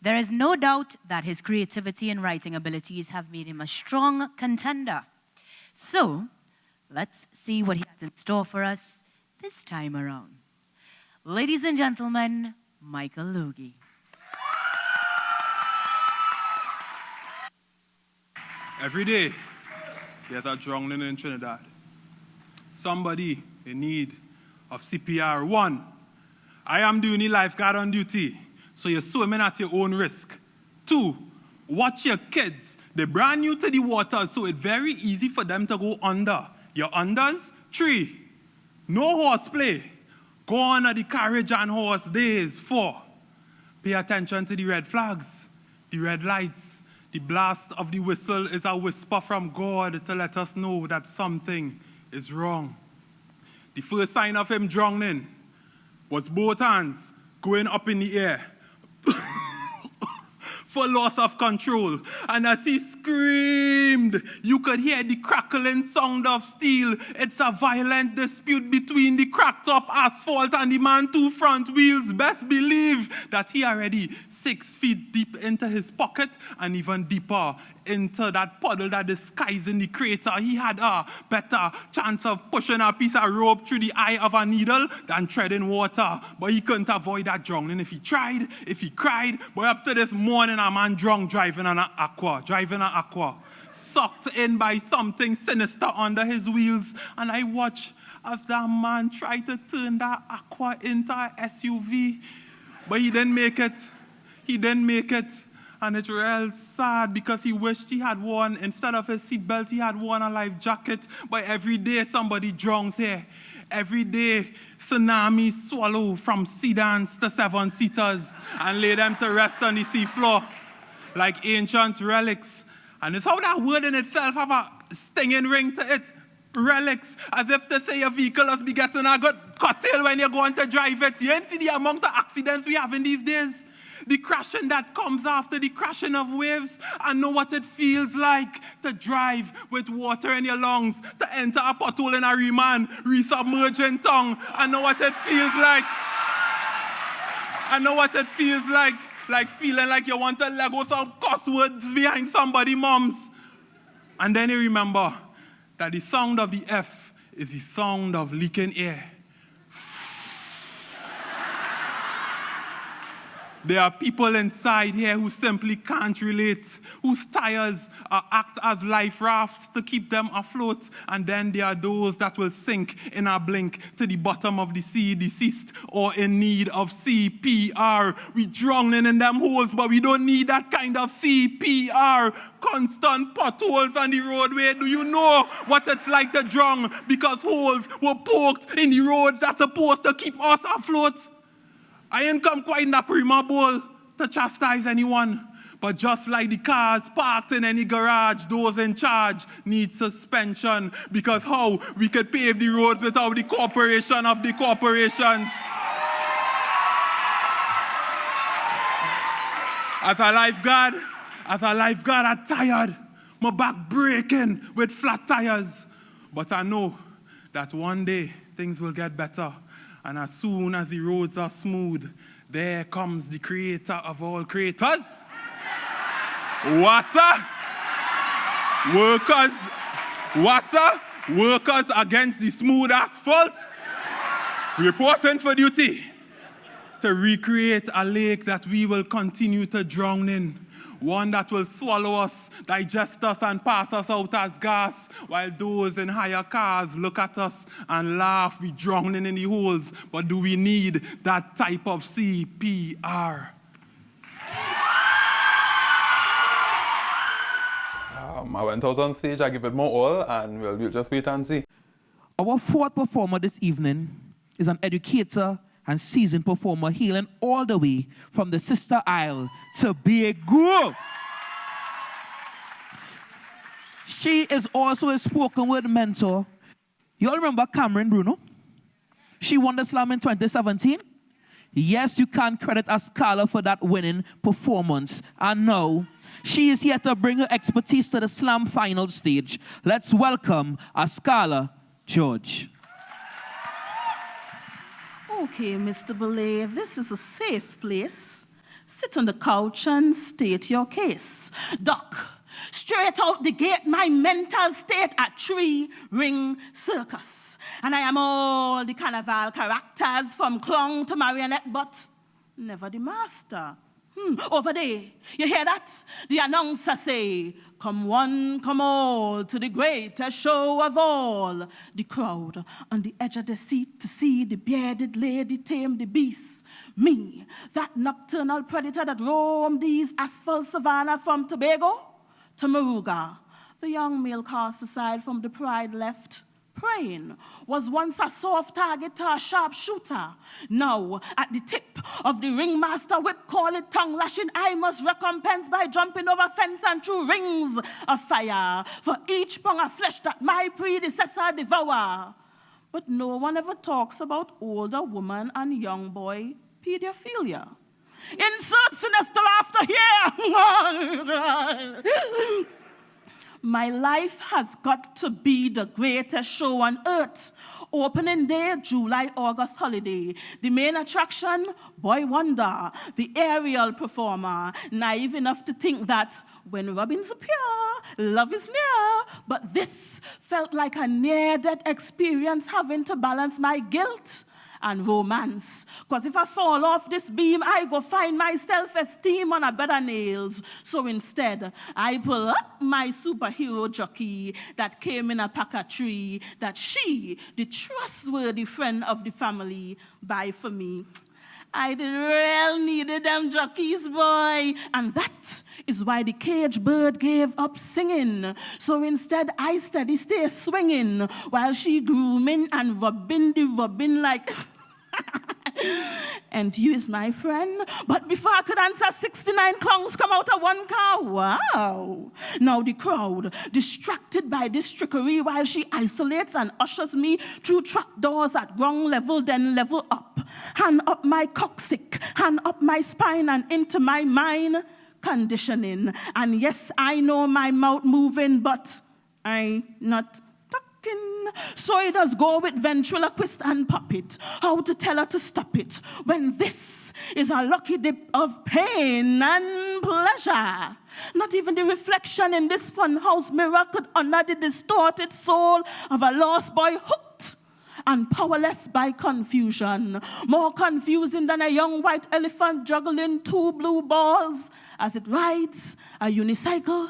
There is no doubt that his creativity and writing abilities have made him a strong contender. So, let's see what he has in store for us this time around. Ladies and gentlemen, Michael Logie. Every day, there's a drowning in Trinidad. Somebody in need of CPR. 1, I am doing the lifeguard on duty, so you're swimming at your own risk. 2, watch your kids. They're brand new to the water, so it's very easy for them to go under. Your unders. 3, no horseplay. Go on at the carriage and horse days. 4, pay attention to the red flags, the red lights. The blast of the whistle is a whisper from God to let us know that something is wrong. The first sign of him drowning was both hands going up in the air for loss of control. And as he screamed, you could hear the crackling sound of steel. It's a violent dispute between the cracked up asphalt and the man 2 front wheels. Best believe that he already 6 feet deep into his pocket and even deeper into that puddle that disguising the crater. He had a better chance of pushing a piece of rope through the eye of a needle than treading water. But he couldn't avoid that drowning if he tried, if he cried. But up to this morning, a man drunk driving an aqua, sucked in by something sinister under his wheels. And I watched as that man tried to turn that aqua into an SUV. But he didn't make it. He didn't make it. And it's real sad because he wished he had worn, instead of his seatbelt, he had worn a life jacket. But every day somebody drowns here. Every day tsunamis swallow from sedans to 7-seaters and lay them to rest on the seafloor like ancient relics. And it's how that word in itself have a stinging ring to it. Relics, as if to say your vehicle must be getting a good cocktail when you're going to drive it. You ain't see the amount of accidents we have in these days. The crashing that comes after the crashing of waves. I know what it feels like to drive with water in your lungs, to enter a pothole in a reman, resubmerge in tongue. I know what it feels like. I know what it feels like feeling like you want to Lego some cuss words behind somebody's mums. And then you remember that the sound of the F is the sound of leaking air. There are people inside here who simply can't relate, whose tires act as life rafts to keep them afloat. And then there are those that will sink in a blink to the bottom of the sea, deceased or in need of CPR. We drowning in them holes, but we don't need that kind of CPR. Constant potholes on the roadway. Do you know what it's like to drown? Because holes were poked in the roads that's supposed to keep us afloat. I ain't come quite in that prima bowl to chastise anyone. But just like the cars parked in any garage, those in charge need suspension. Because how we could pave the roads without the cooperation of the corporations. As a lifeguard, I'm tired. My back breaking with flat tires. But I know that one day things will get better. And as soon as the roads are smooth, there comes the creator of all creators. Wassa? Workers against the smooth asphalt. Reporting for duty to recreate a lake that we will continue to drown in. One that will swallow us, digest us, and pass us out as gas, while those in higher cars look at us and laugh. We drowning in the holes, but do we need that type of CPR? I went out on stage, I give it my all, and we'll just wait and see. Our fourth performer this evening is an educator and seasoned performer hailing all the way from the Sister Isle to Tobago. She is also a spoken word mentor. You all remember Cameron Bruno? She won the slam in 2017. Yes, you can credit Ascala for that winning performance. And now, she is here to bring her expertise to the slam final stage. Let's welcome Ascala George. Okay, Mr. Belay, this is a safe place. Sit on the couch and state your case. Doc, straight out the gate, my mental state at 3-ring circus. And I am all the carnival characters from clown to marionette, but never the master. Over there, you hear that? The announcer say, come one, come all, to the greatest show of all. The crowd on the edge of the seat to see the bearded lady tame the beast. Me, that nocturnal predator that roam these asphalt savanna from Tobago to Moruga. The young male cast aside from the pride left. Praying was once a soft target to a sharp shooter. Now, at the tip of the ringmaster whip, call it tongue lashing, I must recompense by jumping over fence and through rings of fire for each pound of flesh that my predecessor devour. But no one ever talks about older woman and young boy pedophilia. Insert sinister laughter here. My life has got to be the greatest show on earth. Opening day, July, August holiday. The main attraction, Boy Wonder, the aerial performer, naive enough to think that when robins appear, love is near. But this felt like a near-death experience, having to balance my guilt and romance. Because if I fall off this beam, I go find my self-esteem on a bed of nails. So instead, I pull up my superhero jockey that came in a pack of 3 that she, the trustworthy friend of the family, buy for me. I did real needed them jockeys, boy. And that is why the cage bird gave up singing. So instead, I steady stay swinging while she grooming and rubbing the rubbing like... And you is my friend. But before I could answer, 69 clowns come out of one car. Wow. Now the crowd, distracted by this trickery while she isolates and ushers me through trap doors at ground level, then level up. Hand up my coccyx, hand up my spine and into my mind conditioning. And yes, I know my mouth moving, but I not so it does go with ventriloquist and puppet. How to tell her to stop it when this is a lucky dip of pain and pleasure. Not even the reflection in this funhouse mirror could honor the distorted soul of a lost boy hooked and powerless by confusion. More confusing than a young white elephant juggling 2 blue balls as it rides a unicycle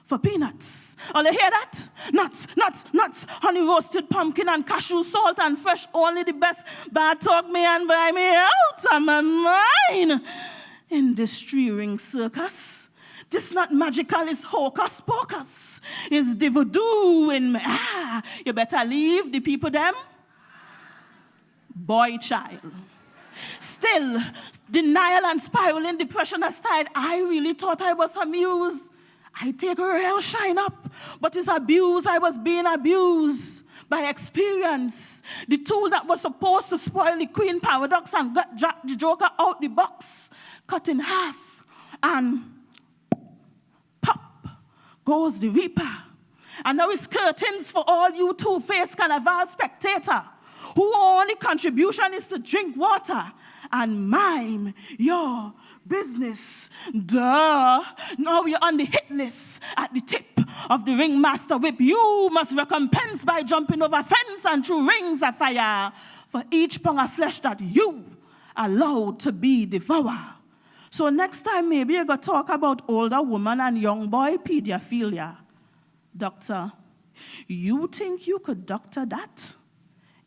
for peanuts. Oh, you hear that? Nuts, nuts, nuts, honey roasted pumpkin and cashew salt and fresh, only the best. But talk me and buy me out of my mind. In this 3-ring circus, this not magical, it's hocus pocus. It's the voodoo in me. You better leave the people them. Boy child. Still, denial and spiraling depression aside, I really thought I was amused. I take a real shine up, but it's abuse. I was being abused by experience. The tool that was supposed to spoil the queen paradox and got the joker out the box, cut in half, and pop goes the reaper. And now it's curtains for all you two-faced carnival spectator whose only contribution is to drink water and mime your business. Duh. Now you're on the hit list at the tip of the ringmaster whip. You must recompense by jumping over fence and through rings of fire for each pound of flesh that you allowed to be devoured. So next time, maybe you're going to talk about older woman and young boy pedophilia. Doctor, you think you could doctor that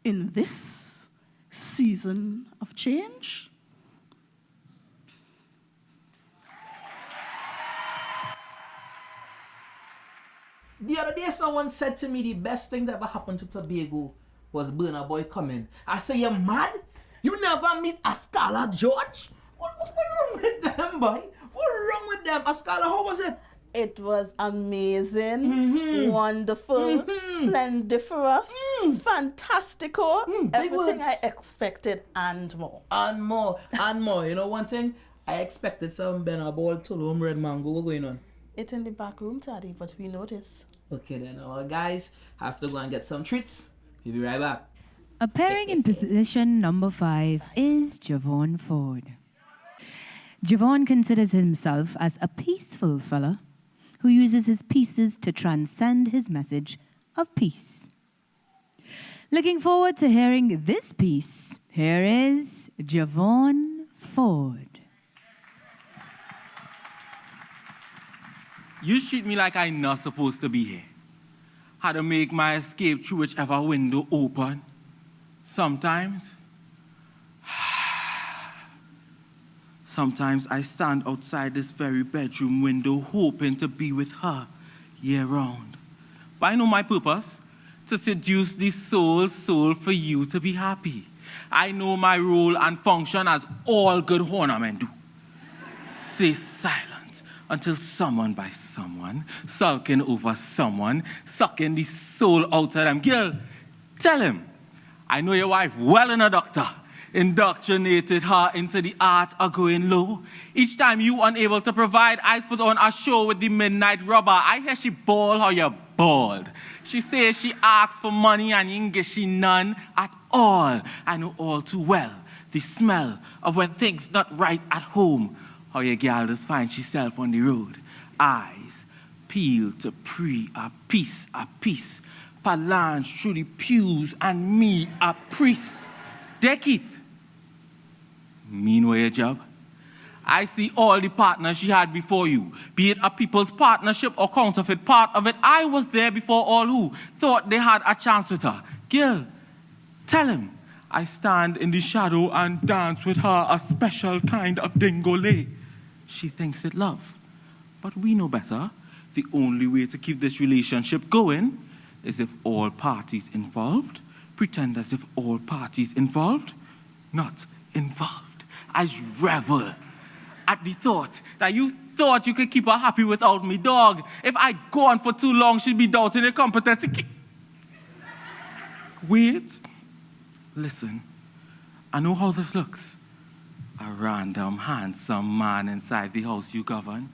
in this season of change? The other day, someone said to me the best thing that ever happened to Tobago was Burna Boy coming. I say, you're mad? You never meet Ascala George? What's wrong with them, boy? What's wrong with them? Ascala, how was it? It was amazing, wonderful, splendiferous, fantastico, everything I expected and more. And more. You know one thing? I expected some Benabol, Tulum, Red Mango. What's going on? It's in the back room, Taddy, but we noticed. Okay then, our guys have to go and get some treats. We'll be right back. Appearing in position number 5 is Javon Ford. Javon considers himself as a peaceful fella who uses his pieces to transcend his message of peace. Looking forward to hearing this piece. Here is Javon Ford. You treat me like I'm not supposed to be here. Had to make my escape through whichever window open. Sometimes I stand outside this very bedroom window hoping to be with her year round. But I know my purpose, to seduce the soul for you to be happy. I know my role and function as all good ornament do. Stay silent until someone by someone, sulking over someone, sucking the soul out of them. Girl, tell him, I know your wife well in a doctor. Indoctrinated her into the art of going low. Each time you unable to provide, I put on a show with the midnight rubber. I hear she bawl how you're bald. She says she asks for money and you can get she none at all. I know all too well the smell of when things not right at home. How your gal does find herself on the road. Eyes peel to pre a piece. Palange through the pews and me a priest. Decky. Meanwhile, your job. I see all the partners she had before you, be it a people's partnership or counterfeit part of it. I was there before all who thought they had a chance with her. Girl, tell him I stand in the shadow and dance with her a special kind of dingole. She thinks it love, but we know better. The only way to keep this relationship going is if all parties involved pretend as if all parties involved not involved. I revel at the thought that you thought you could keep her happy without me, dog. If I'd gone for too long, she'd be doubting her competency. Wait. Listen. I know how this looks. A random, handsome man inside the house you govern.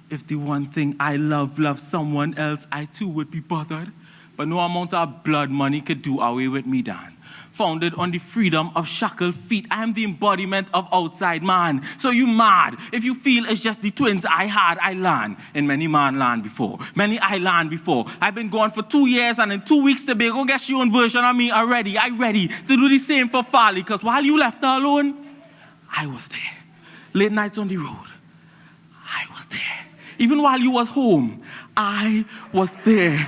If the one thing I love someone else, I too would be bothered. But no amount of blood money could do away with me, Dan. Founded on the freedom of shackled feet, I am the embodiment of outside man. So you mad if you feel it's just the twins I land in many man land before. Many I land before. I've been gone for 2 years and in 2 weeks to be go get your own version of me already. I ready to do the same for Farley, because while you left her alone, I was there. Late nights on the road, I was there. Even while you was home, I was there.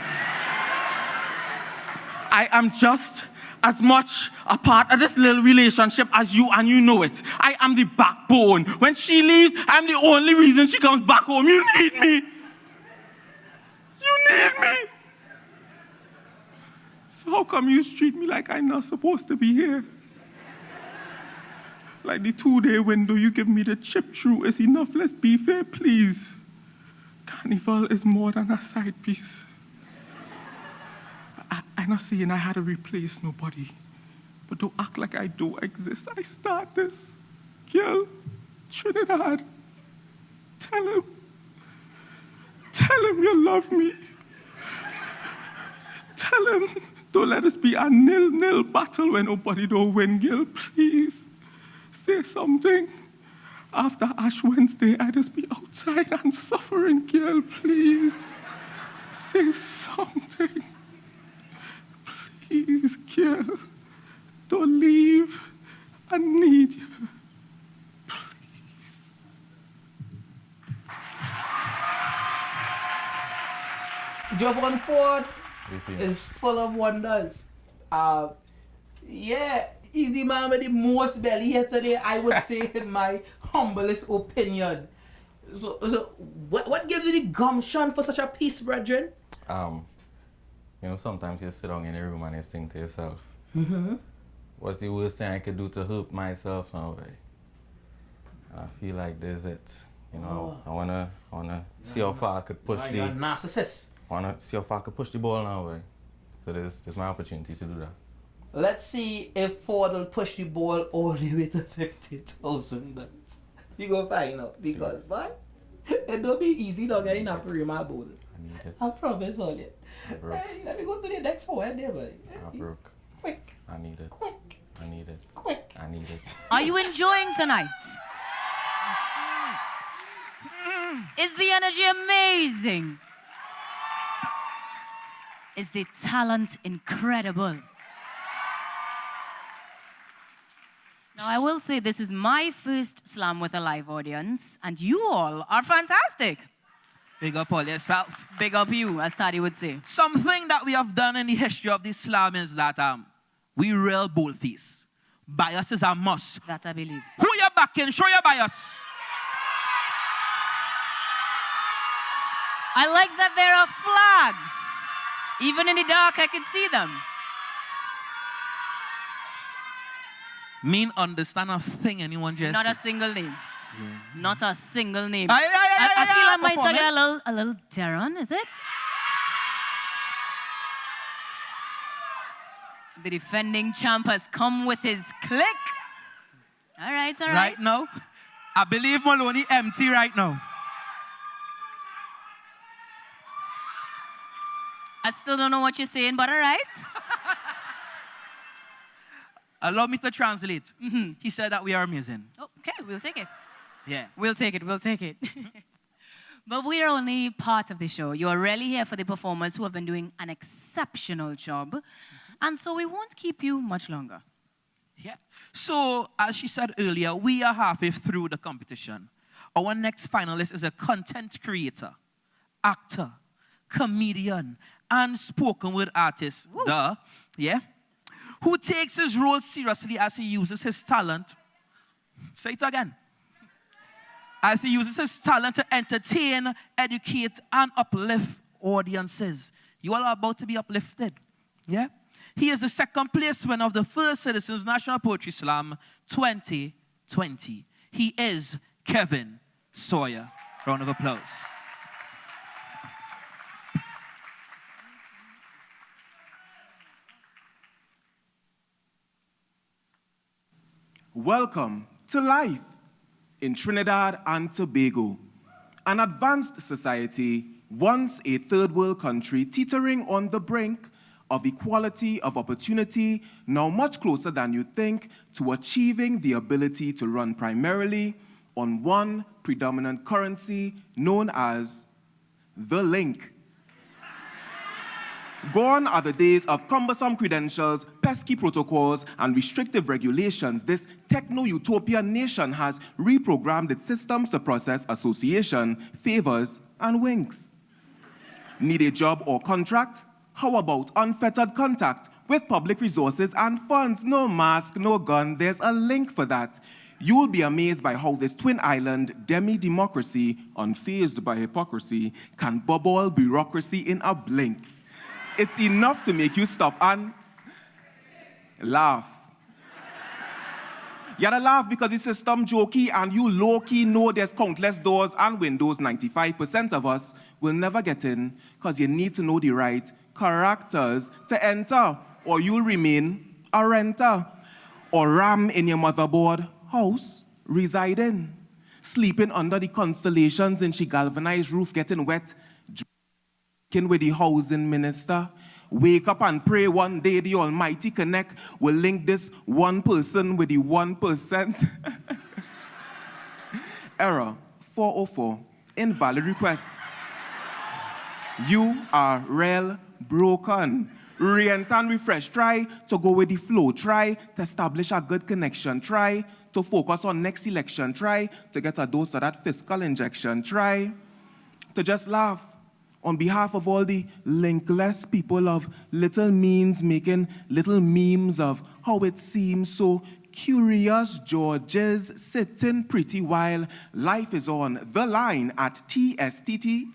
I am just as much a part of this little relationship as you, and you know it. I am the backbone. When she leaves, I'm the only reason she comes back home. You need me. You need me. So how come you treat me like I'm not supposed to be here? Like the 2-day window you give me the chip through is enough. Let's be fair, please. Carnival is more than a side piece. I'm not saying I had to replace nobody, but don't act like I don't exist. I start this. Girl, Trinidad, tell him you love me. Tell him don't let us be a 0-0 battle when nobody don't win, girl. Please, say something. After Ash Wednesday, I just be outside and suffering, girl. Please, say something. Please, girl, don't leave. I need you. Please. Javon Ford is full of wonders. Yeah, he's the man with the most belly here today, I would say, in my humblest opinion. So what gives you the gumption for such a piece, brethren? You know, sometimes you sit down in a room and you think to yourself, Mm-hmm. what's the worst thing I could do to help myself now? And I feel like this is it. You know, I wanna see how far I could push You're a narcissist. I wanna see how far I could push the ball now, way. So there's my opportunity to do that. Let's see if Ford will push the ball all the way to $50,000. We go find out because what? It don't be easy to get enough to my ball. I need it. I promise on it. Hey, let me go to the next one, never. I broke. Quick. I need it. Quick. I need it. Quick. I need it. Are you enjoying tonight? Is the energy amazing? Is the talent incredible? Now, I will say this is my first slam with a live audience, and you all are fantastic. Big up all yourself. Big up you, as Taddy would say. Something that we have done in the history of the slam is that we real boldface. Bias is a must. That I believe. Who you backing? Show your bias. I like that there are flags. Even in the dark, I can see them. Mean understand a thing anyone just Not said. a single name. Not a single name. I feel I might get a little Darren, is it? The defending champ has come with his click. All right, all right. Right now, I believe Maloney empty right now. I still don't know what you're saying, but all right. Allow me to translate. He said that we are amazing. Oh, okay, we'll take it. Yeah. We'll take it, we'll take it. But we are only part of the show. You are really here for the performers who have been doing an exceptional job. And so we won't keep you much longer. Yeah. So, as she said earlier, we are halfway through the competition. Our next finalist is a content creator, actor, comedian, and spoken word artist. Duh. Yeah. Who takes his role seriously as he uses his talent. Say it again. As he uses his talent to entertain, educate, and uplift audiences. You all are about to be uplifted. Yeah? He is the second place winner of the First Citizens National Poetry Slam 2020. He is Kevin Sawyer. Round of applause. Welcome to life in Trinidad and Tobago, an advanced society, once a third world country teetering on the brink of equality of opportunity, now much closer than you think to achieving the ability to run primarily on one predominant currency known as the link. Gone are the days of cumbersome credentials, pesky protocols, and restrictive regulations. This techno-utopian nation has reprogrammed its systems to process association, favors, and winks. Need a job or contract? How about unfettered contact with public resources and funds? No mask, no gun, there's a link for that. You'll be amazed by how this twin island demi-democracy, unfazed by hypocrisy, can bubble bureaucracy in a blink. It's enough to make you stop and laugh. You gotta laugh because the system jokey and you low-key know there's countless doors and windows 95% of us will never get in because you need to know the right characters to enter or you'll remain a renter or ram in your motherboard house residing, sleeping under the constellations in she galvanized roof getting wet, with the housing minister. Wake up and pray one day the Almighty Connect will link this one person with the 1%. Error 404, invalid request. You are real broken. Re-enter and refresh. Try to go with the flow. Try to establish a good connection. Try to focus on next election. Try to get a dose of that fiscal injection. Try to just laugh. On behalf of all the linkless people of little means making little memes of how it seems so curious Georges sitting pretty while life is on the line at TSTT.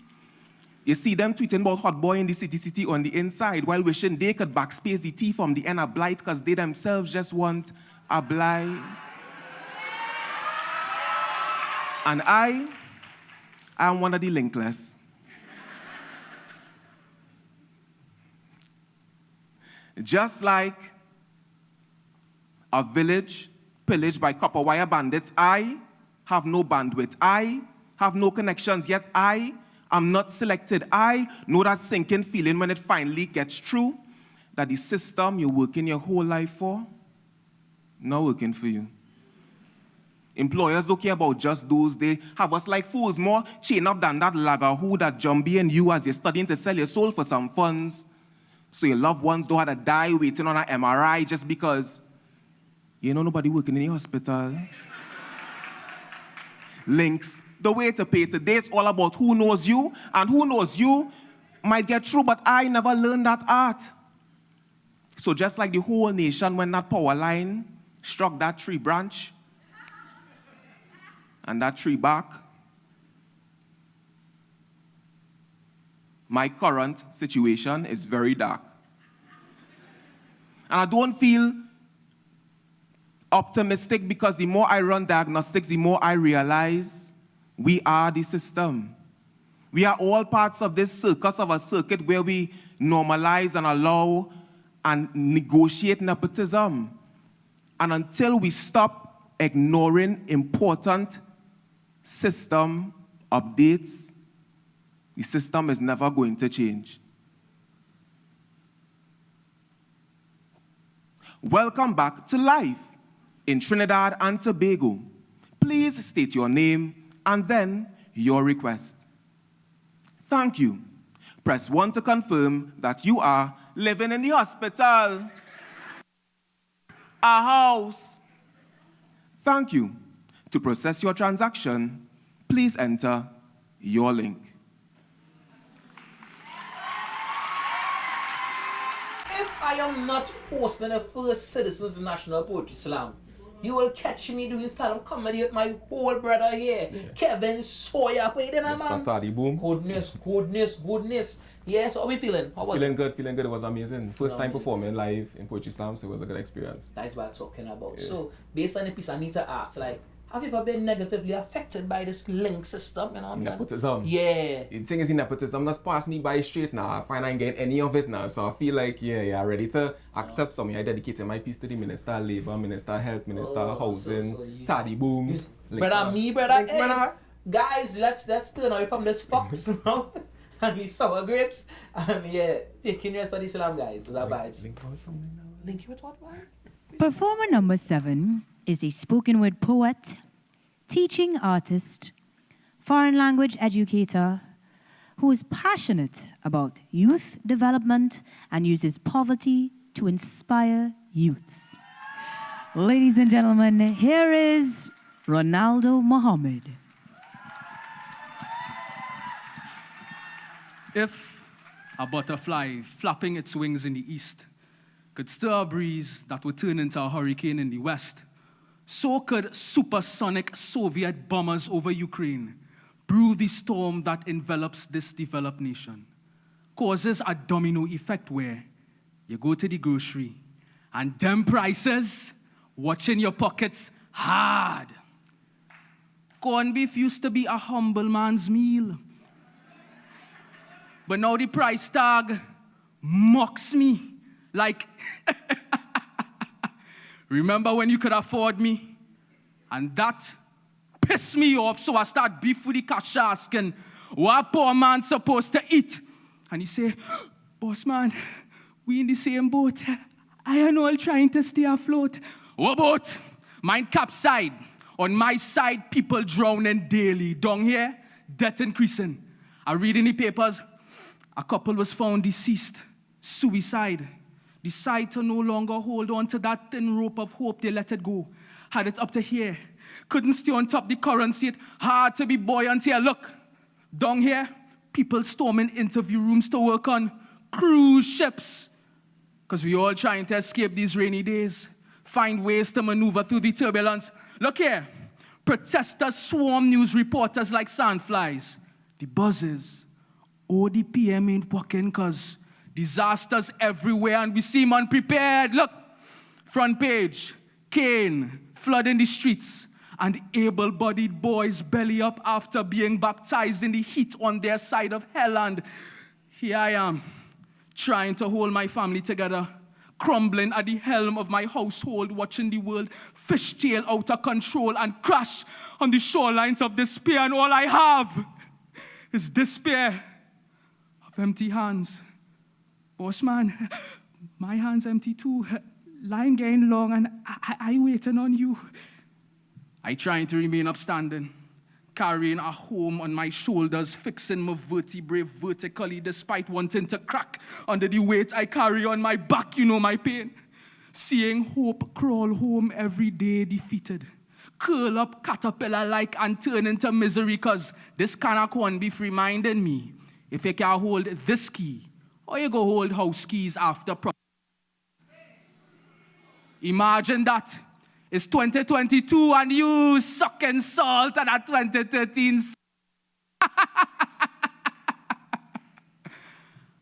You see them tweeting about hot boy in the city on the inside while wishing they could backspace the T from the end of blight because they themselves just want a blight. And I I'm one of the linkless. Just like a village pillaged by copper wire bandits, I have no bandwidth. I have no connections, yet I am not selected. I know that sinking feeling when it finally gets through, that the system you're working your whole life for, not working for you. Employers don't care about just those. They have us like fools, more chain up than that lagger who that jumbie and you as you're studying to sell your soul for some funds. So your loved ones don't have to die waiting on an MRI just because you know nobody working in the hospital. Links, the way to pay today is all about who knows you, and who knows you might get through, but I never learned that art. So just like the whole nation when that power line struck that tree branch and that tree bark, my current situation is very dark. And I don't feel optimistic because the more I run diagnostics, the more I realize we are the system. We are all parts of this circus of a circuit where we normalize and allow and negotiate nepotism. And until we stop ignoring important system updates, the system is never going to change. Welcome back to life in Trinidad and Tobago. Please state your name and then your request. Thank you. Press 1 to confirm that you are living in the hospital, a house. Thank you. To process your transaction, please enter your link. If I am not hosting the first Citizens National Poetry Slam, you will catch me doing stand-up comedy with my whole brother here, Kevin Sawyer. Mr. Toddy Boom. Goodness. Yeah, so how are we feeling? How was feeling good. It was amazing. First time performing live in Poetry Slam, so it was a good experience. That's what I'm talking about. Yeah. So, based on the piece, I need to ask, like, have you ever been negatively affected by this link system? You know, nepotism. Yeah. The thing is, in nepotism that's passed me by straight now. I find I ain't getting any of it now. So I feel like, ready to accept something. I dedicated my piece to the Minister of Labour, Minister of Health, Minister of Housing, Toddy Boom. Brother. Guys, let's turn away from this fox now. And these sour grapes. And taking your study slam, guys. Those are vibes. Link with what? Performer number 7 is a spoken word poet, teaching artist, foreign language educator, who is passionate about youth development and uses poverty to inspire youths. Ladies and gentlemen, here is Ronaldo Muhammad. If a butterfly flapping its wings in the east could stir a breeze that would turn into a hurricane in the west, so could supersonic Soviet bombers over Ukraine brew the storm that envelops this developed nation, causes a domino effect where you go to the grocery and them prices watching your pockets hard. Corned beef used to be a humble man's meal, but now the price tag mocks me like, remember when you could afford me? And that pissed me off, so I start beef with the cashier asking, what poor man supposed to eat? And he say, boss man, we in the same boat. I am all trying to stay afloat. What boat? Mine capside. On my side, people drowning daily. Down here, death increasing. I read in the papers, a couple was found deceased, suicide. Decide to no longer hold on to that thin rope of hope, they let it go. Had it up to here. Couldn't stay on top the currency, it hard to be buoyant here. Look, down here, people storming interview rooms to work on cruise ships. Because we all trying to escape these rainy days. Find ways to maneuver through the turbulence. Look here, protesters swarm news reporters like sandflies. The buzzes, the PM ain't working because disasters everywhere and we seem unprepared. Look, front page, Kane, flood in the streets. and able-bodied boys belly up after being baptized in the heat on their side of hell. And here I am, trying to hold my family together, crumbling at the helm of my household, watching the world fishtail out of control and crash on the shorelines of despair. And all I have is despair of empty hands. Boss man, my hands empty too. Line getting long and I waiting on you. I trying to remain upstanding, carrying a home on my shoulders, fixing my vertebrae vertically despite wanting to crack under the weight I carry on my back. You know my pain. Seeing hope crawl home every day defeated. Curl up caterpillar-like and turn into misery, cause this kind of beef reminding me, if you can hold this key, or you go hold house keys after. Imagine that. It's 2022 and you sucking salt at that 2013.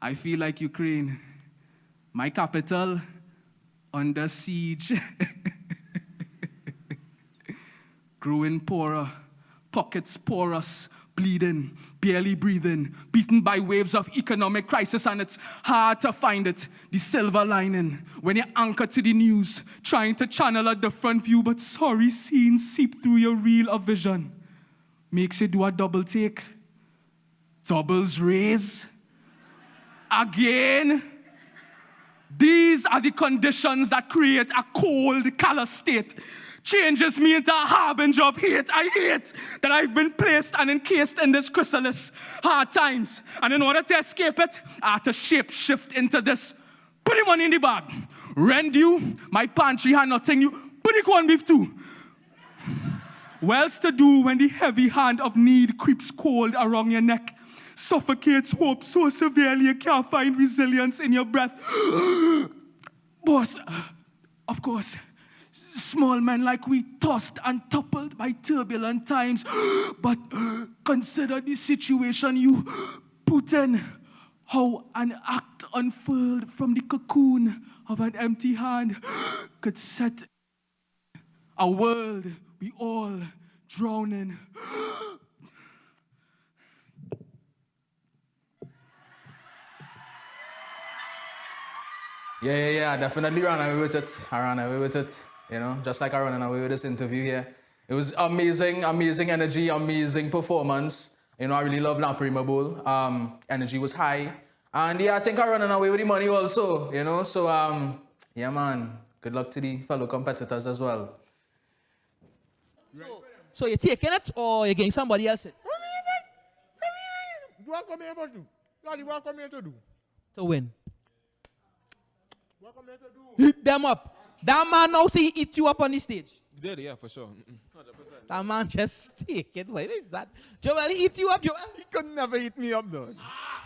I feel like Ukraine. My capital under siege. Growing poorer, pockets porous, bleeding, barely breathing, beaten by waves of economic crisis, and it's hard to find it, the silver lining, when you anchor to the news, trying to channel a different view, but sorry scenes seep through your reel of vision. Makes you do a double take. Doubles raise. Again. These are the conditions that create a cold, callous state. Changes me into a harbinger of hate. I hate that I've been placed and encased in this chrysalis. Hard times. And in order to escape it, I had to shape shift into this. Put the money in the bag. Rend you, my pantry had nothing. You put the corned beef too. Well else to do when the heavy hand of need creeps cold around your neck, suffocates hope so severely you can't find resilience in your breath. Boss, of course, small men like we tossed and toppled by turbulent times, but consider the situation you put in, how an act unfurled from the cocoon of an empty hand could set a world we all drown in. Yeah, definitely ran away with it. I ran away with it, you know, just like I ran away with this interview here. It was amazing energy, amazing performance. You know, I really love Lamprima Bowl. Energy was high. And yeah, I think I ran away with the money also, you know. So, yeah, man, good luck to the fellow competitors as well. So you're taking it or you're getting somebody else it? What come here to do? What come here to do? To win. What come here to do? Hit them up. That man now see he eat you up on the stage. He did, yeah, for sure. 100%. That man just take it. What is that? Joel, he eat you up, Joel? He could never eat me up, though.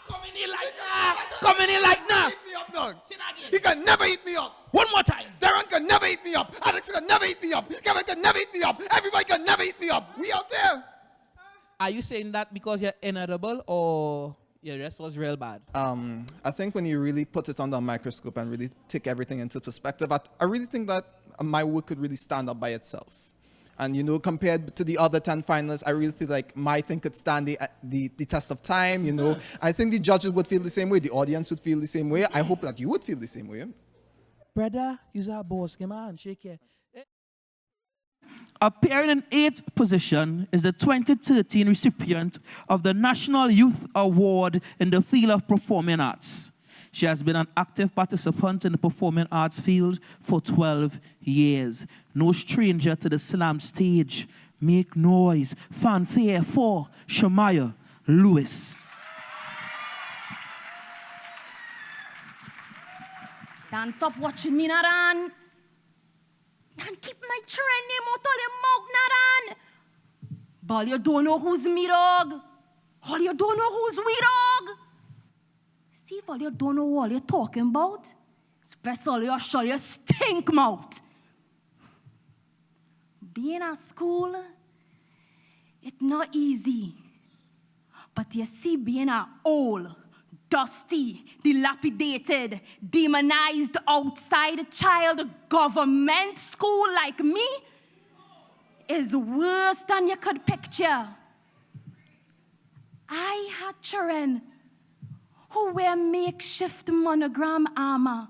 Come in here like that. Come in here like that. Eat me up, dog. Say that again. He can never eat me up. One more time. Darren can never eat me up. Alex can never eat me up. Kevin can never eat me up. Everybody can never eat me up. We out there. Are you saying that because you're inedible or your rest was real bad? I think when you really put it under a microscope and really take everything into perspective, I really think that my work could really stand up by itself. And, you know, compared to the other 10 finalists, I really feel like my thing could stand the test of time, you know. I think the judges would feel the same way. The audience would feel the same way. I hope that you would feel the same way. Brother, you're a boss. Come on, shake it. Appearing in 8th position is the 2013 recipient of the National Youth Award in the field of performing arts. She has been an active participant in the performing arts field for 12 years. No stranger to the slam stage. Make noise, fanfare for Shamaya Lewis. Dan, stop watching me, Naran. Dan, keep my train name out of your mouth, Naran. But you don't know who's me dog. All you don't know who's we dog. See, all you don't know what you're talking about. Especially you show your stink mouth. Being at school, it's not easy. But you see, being an old, dusty, dilapidated, demonized outside child government school like me, is worse than you could picture. I had children who wear makeshift monogram armor,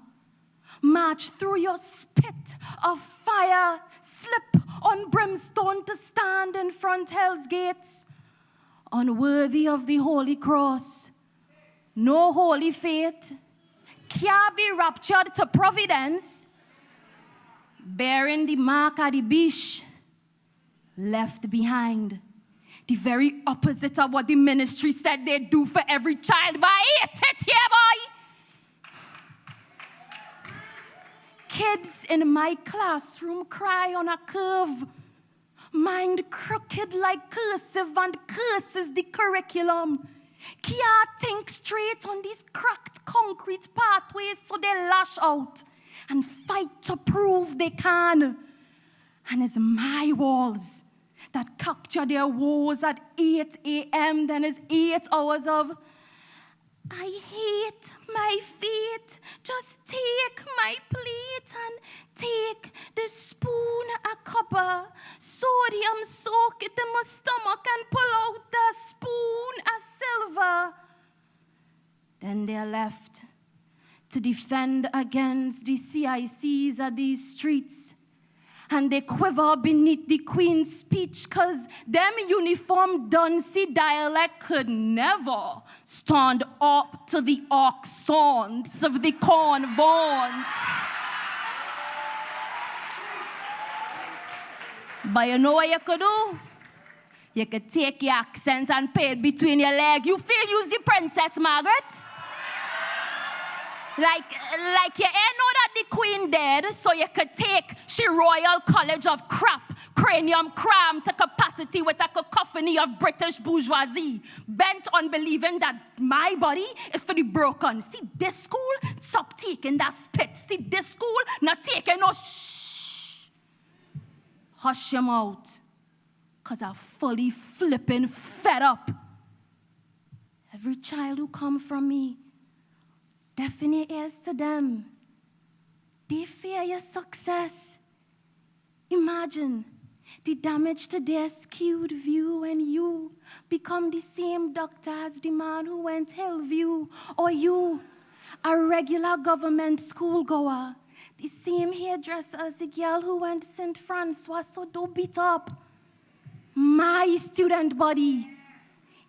march through your spit of fire, slip on brimstone to stand in front hell's gates, unworthy of the holy cross, no holy faith, can't be raptured to providence, bearing the mark of the beast, left behind. The very opposite of what the ministry said they'd do for every child. But I hate it here, boy. Kids in my classroom cry on a curve. Mind crooked like cursive and curses the curriculum. Can't think straight on these cracked concrete pathways, so they lash out and fight to prove they can. And it's my walls that capture their woes at 8 a.m. Then is 8 hours of, I hate my fate. Just take my plate and take the spoon, a copper. Sodium soak it in my stomach and pull out the spoon, a silver. Then they're left to defend against the CICs of these streets. And they quiver beneath the Queen's speech, cause them uniform Duncy dialect could never stand up to the accents of the convents. But you know what you could do? You could take your accent and pay it between your legs. You feel use the Princess Margaret? Like you ain't know that the Queen dead, so you could take she Royal College of Crap, cranium cram to capacity with a cacophony of British bourgeoisie, bent on believing that my body is for the broken. See this school, stop taking that spit. See this school, not taking no shh. Hush your mouth, cause I'm fully flipping fed up. Every child who come from me, deafen your ears to them. They fear your success. Imagine the damage to their skewed view when you become the same doctor as the man who went Hillview, or you, a regular government schoolgoer, the same hairdresser as the girl who went St. Francois, so don't beat up. My student body,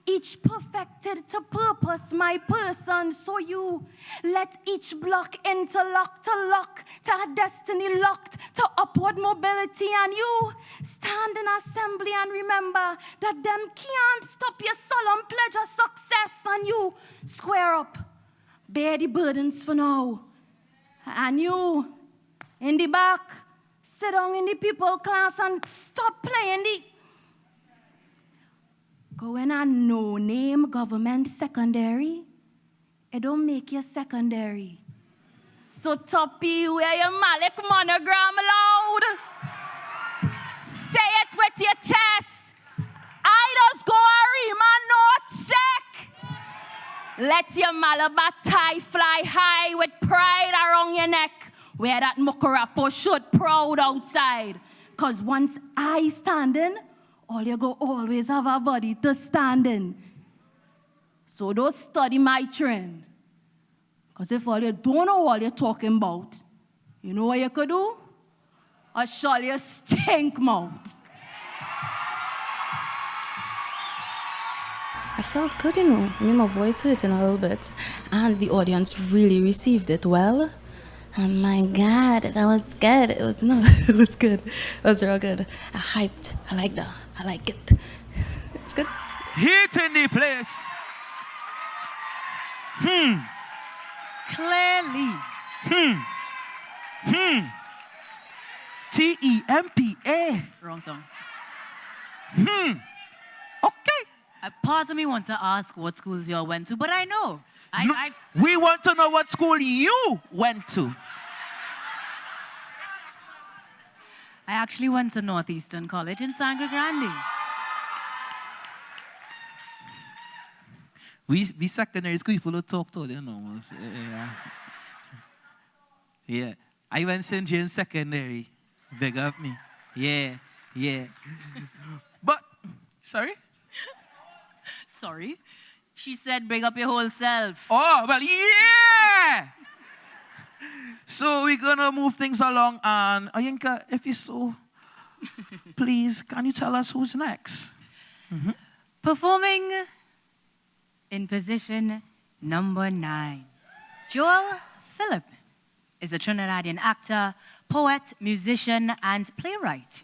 each perfected to purpose, my person, so you let each block interlock to lock, to a destiny locked, to upward mobility, and you stand in assembly and remember that them can't stop your solemn pledge of success, and you square up, bear the burdens for now, and you, in the back, sit down in the people class and stop playing the go in a no-name government secondary, it don't make you secondary. So Toppy, wear your Malik monogram loud. Say it with your chest. I just go a rima not sick. Let your Malabar tie fly high with pride around your neck. Wear that mukarapo should proud outside. Cause once I stand in, all you go always have a body to stand in. So don't study my trend. Because if all you don't know what you're talking about, you know what you could do? Or shall you stink mouth? I felt good, you know. I mean, my voice hurting a little bit. And the audience really received it well. And my God, that was good. It was good. It was real good. I hyped. I like that. I like it. It's good. Heat in the place. Clearly. TEMPA. Wrong song. Okay. Part of me wants to ask what schools you all went to, but I know. We want to know what school you went to. I actually went to Northeastern College in Sangre Grande. We secondary school people who talk to, you know. Yeah. I went St. James Secondary. Big up me. Yeah. Yeah. But, sorry? Sorry? She said bring up your whole self. Oh, well, yeah! So we're going to move things along. And Ayinka, if you so, please, can you tell us who's next? Mm-hmm. Performing in position number 9, Joel Phillip is a Trinidadian actor, poet, musician, and playwright.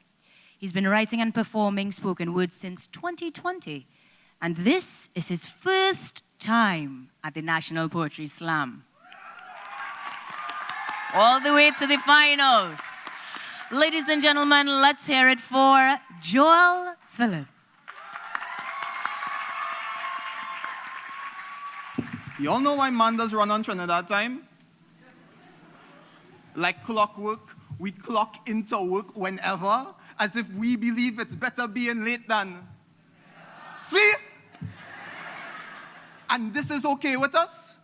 He's been writing and performing spoken word since 2020, and this is his first time at the National Poetry Slam. All the way to the finals. Ladies and gentlemen, let's hear it for Joel Phillip. Y'all know why man does run on Trinidad time? Like clockwork, we clock into work whenever, as if we believe it's better being late than. See? And this is okay with us?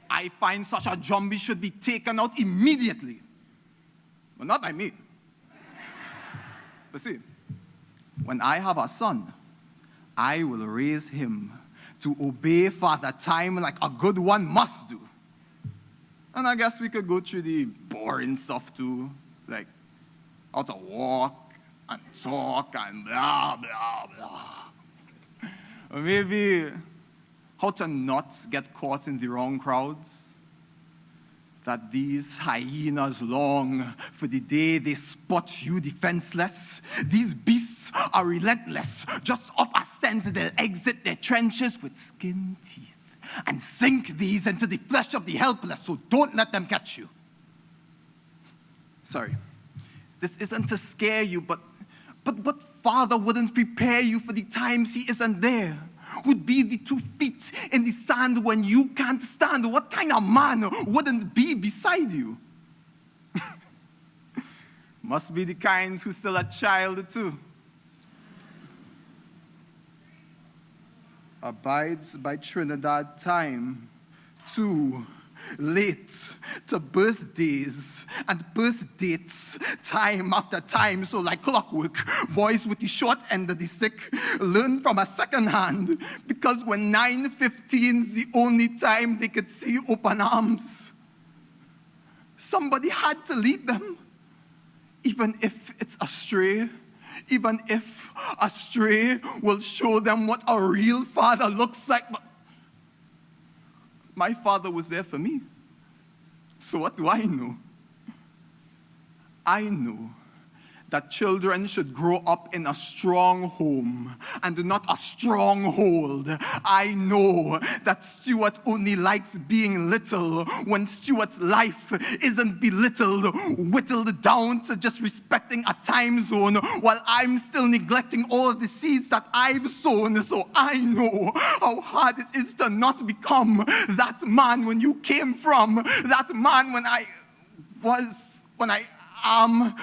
I find such a zombie should be taken out immediately. But not by me. But see, when I have a son, I will raise him to obey Father Time like a good one must do. And I guess we could go through the boring stuff too, like how to walk and talk and blah, blah, blah. Or maybe how to not get caught in the wrong crowds. That these hyenas long for the day they spot you defenseless. These beasts are relentless. Just off a scent, they'll exit their trenches with skin teeth and sink these into the flesh of the helpless, so don't let them catch you. Sorry, this isn't to scare you, but what father wouldn't prepare you for the times he isn't there? Would be the 2 feet in the sand when you can't stand. What kind of man wouldn't be beside you? Must be the kind who's still a child too. Abides by Trinidad time, too late to birthdays and birth dates, time after time. So like clockwork, boys with the short end of the stick learn from a second hand, because when 9:15's the only time they could see open arms, somebody had to lead them, even if it's a stray. Even if a stray will show them what a real father looks like. But my father was there for me. So what do I know? I know that children should grow up in a strong home and not a stronghold. I know that Stuart only likes being little when Stuart's life isn't belittled, whittled down to just respecting a time zone while I'm still neglecting all the seeds that I've sown. So I know how hard it is to not become that man when you came from, that man when I am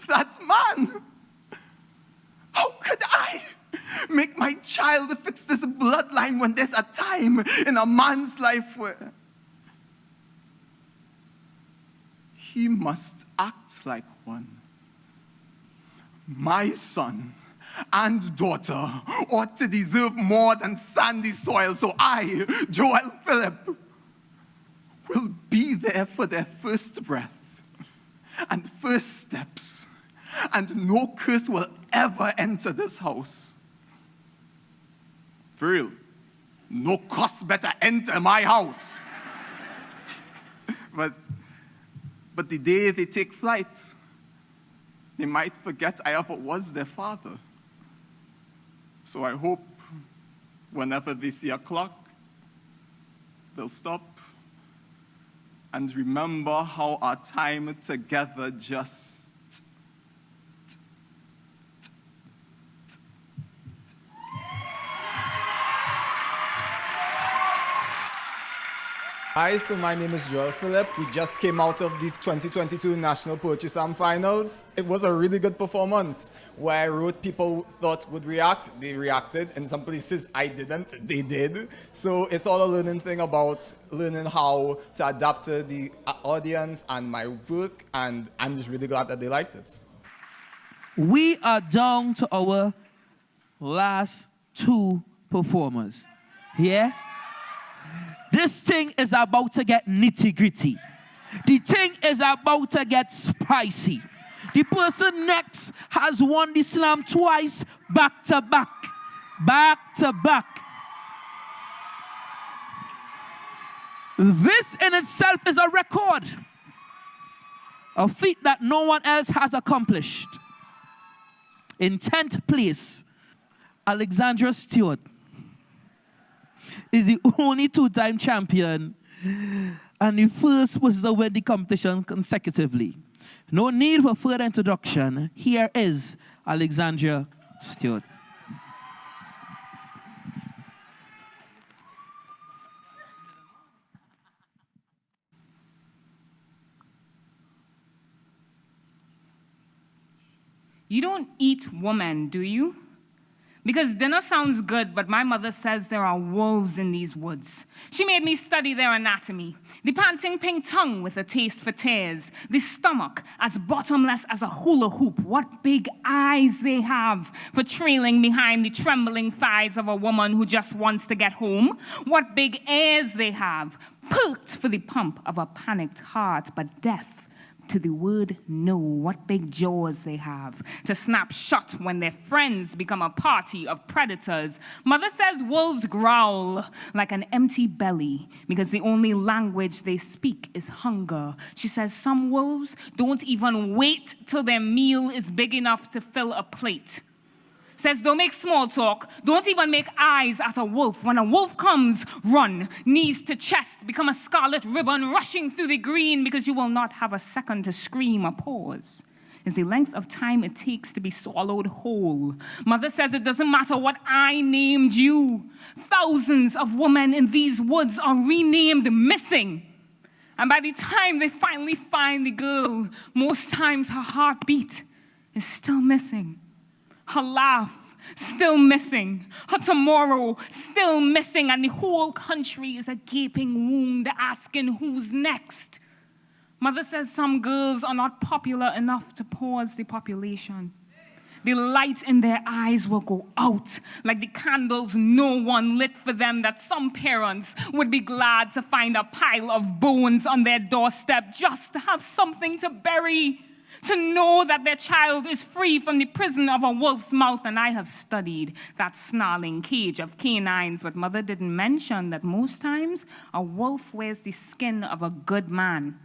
that man. How could I make my child fix this bloodline when there's a time in a man's life where he must act like one? My son and daughter ought to deserve more than sandy soil, so I, Joel Phillip, will be there for their first breath and first steps, and no curse will ever enter this house. For real, no curse better enter my house. But the day they take flight, they might forget I ever was their father. So I hope whenever they see a clock, they'll stop and remember how our time together just Hi, so my name is Joel Phillip. We just came out of the 2022 National Poetry Slam Finals. It was a really good performance where I wrote people thought would react. They reacted. In some places I didn't. They did. So it's all a learning thing about learning how to adapt to the audience and my work. And I'm just really glad that they liked it. We are down to our last two performers. Yeah? This thing is about to get nitty-gritty. The thing is about to get spicy. The person next has won the slam twice, back to back. Back to back. This in itself is a record. A feat that no one else has accomplished. In 10th place, Alexandra Stewart is the only two-time champion and the first person to win the competition consecutively. No need for further introduction. Here is Alexandra Stewart. You don't eat woman, do you? Because dinner sounds good, but my mother says there are wolves in these woods. She made me study their anatomy. The panting pink tongue with a taste for tears. The stomach as bottomless as a hula hoop. What big eyes they have for trailing behind the trembling thighs of a woman who just wants to get home. What big ears they have, perked for the pump of a panicked heart, but deaf to the word no. What big jaws they have to snap shut when their friends become a party of predators. Mother says wolves growl like an empty belly because the only language they speak is hunger. She says some wolves don't even wait till their meal is big enough to fill a plate. Says don't make small talk, don't even make eyes at a wolf. When a wolf comes, run, knees to chest, become a scarlet ribbon rushing through the green because you will not have a second to scream or pause. Is the length of time it takes to be swallowed whole. Mother says it doesn't matter what I named you. Thousands of women in these woods are renamed missing. And by the time they finally find the girl, most times her heartbeat is still missing. Her laugh, still missing. Her tomorrow, still missing. And the whole country is a gaping wound asking who's next. Mother says some girls are not popular enough to pause the population. The light in their eyes will go out like the candles no one lit for them, that some parents would be glad to find a pile of bones on their doorstep just to have something to bury. To know that their child is free from the prison of a wolf's mouth. And I have studied that snarling cage of canines, but mother didn't mention that most times a wolf wears the skin of a good man.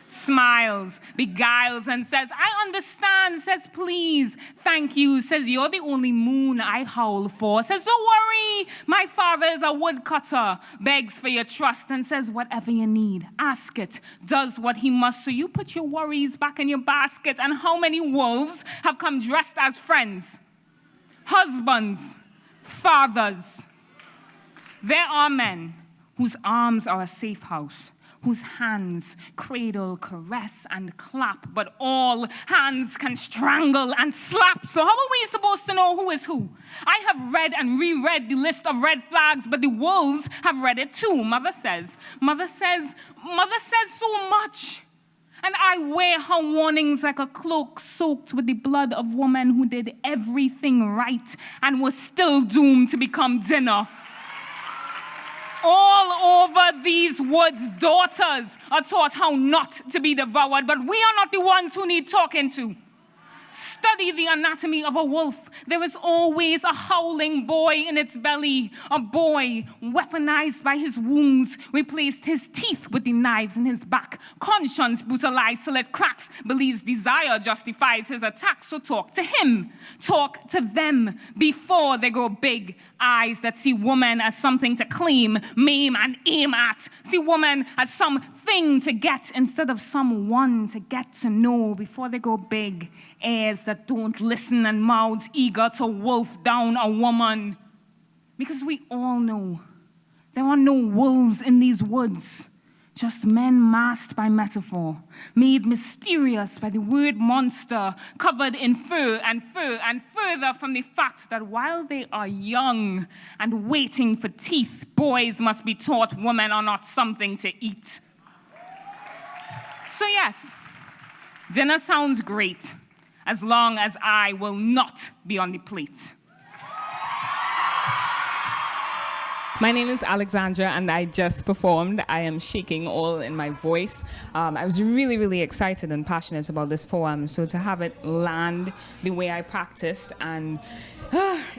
Smiles, beguiles, and says, I understand, says, please, thank you, says, you're the only moon I howl for, says, don't worry, my father is a woodcutter, begs for your trust, and says, whatever you need, ask it, does what he must, so you put your worries back in your basket. And how many wolves have come dressed as friends, husbands, fathers? There are men whose arms are a safe house, whose hands cradle, caress, and clap, but all hands can strangle and slap. So how are we supposed to know who is who? I have read and reread the list of red flags, but the wolves have read it too. Mother says so much. And I wear her warnings like a cloak soaked with the blood of women who did everything right and was still doomed to become dinner. All over these woods, daughters are taught how not to be devoured, but we are not the ones who need talking to. Study the anatomy of a wolf. There is always a howling boy in its belly. A boy, weaponized by his wounds, replaced his teeth with the knives in his back. Conscience brutalized till it cracks. Believes desire justifies his attack. So talk to him. Talk to them before they grow big. Eyes that see woman as something to claim, maim, and aim at. See woman as something to get instead of someone to get to know before they go big. Ears that don't listen and mouths eager to wolf down a woman. Because we all know there are no wolves in these woods. Just men masked by metaphor, made mysterious by the word monster, covered in fur and further from the fact that while they are young and waiting for teeth, boys must be taught women are not something to eat. So yes, dinner sounds great, as long as I will not be on the plate. My name is Alexandra, and I just performed. I am shaking all in my voice. I was really, really excited and passionate about this poem, so to have it land the way I practiced, and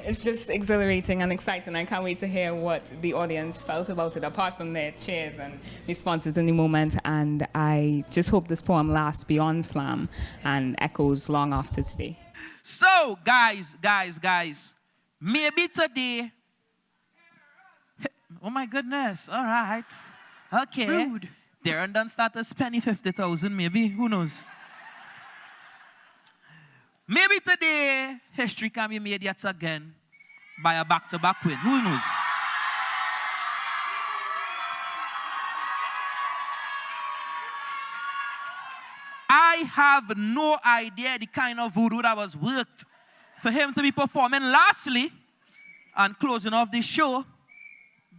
it's just exhilarating and exciting. I can't wait to hear what the audience felt about it, apart from their cheers and responses in the moment, and I just hope this poem lasts beyond slam and echoes long after today. So, guys, maybe today... Oh my goodness, all right. Okay. Rude. Darren done started spending 50,000 maybe, who knows? Maybe today, history can be made yet again by a back-to-back win, who knows? I have no idea the kind of voodoo that was worked for him to be performing lastly and closing off this show.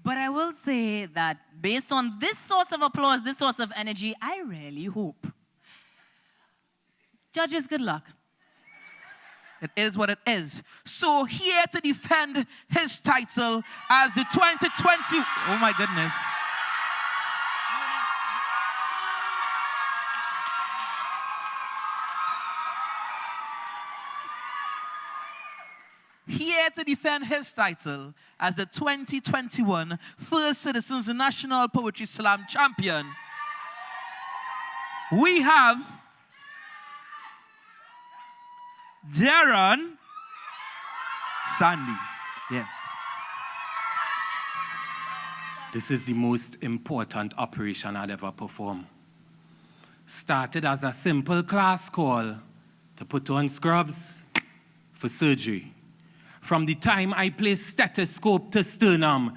But I will say that based on this sort of applause, this sort of energy, I really hope. Judges, good luck. It is what it is. So here to defend his title as the 2020... Oh my goodness. Here to defend his title as the 2021 First Citizens National Poetry Slam champion, we have Darren Sandy. Yeah. This is the most important operation I'd ever perform. Started as a simple class call to put on scrubs for surgery. From the time I placed stethoscope to sternum,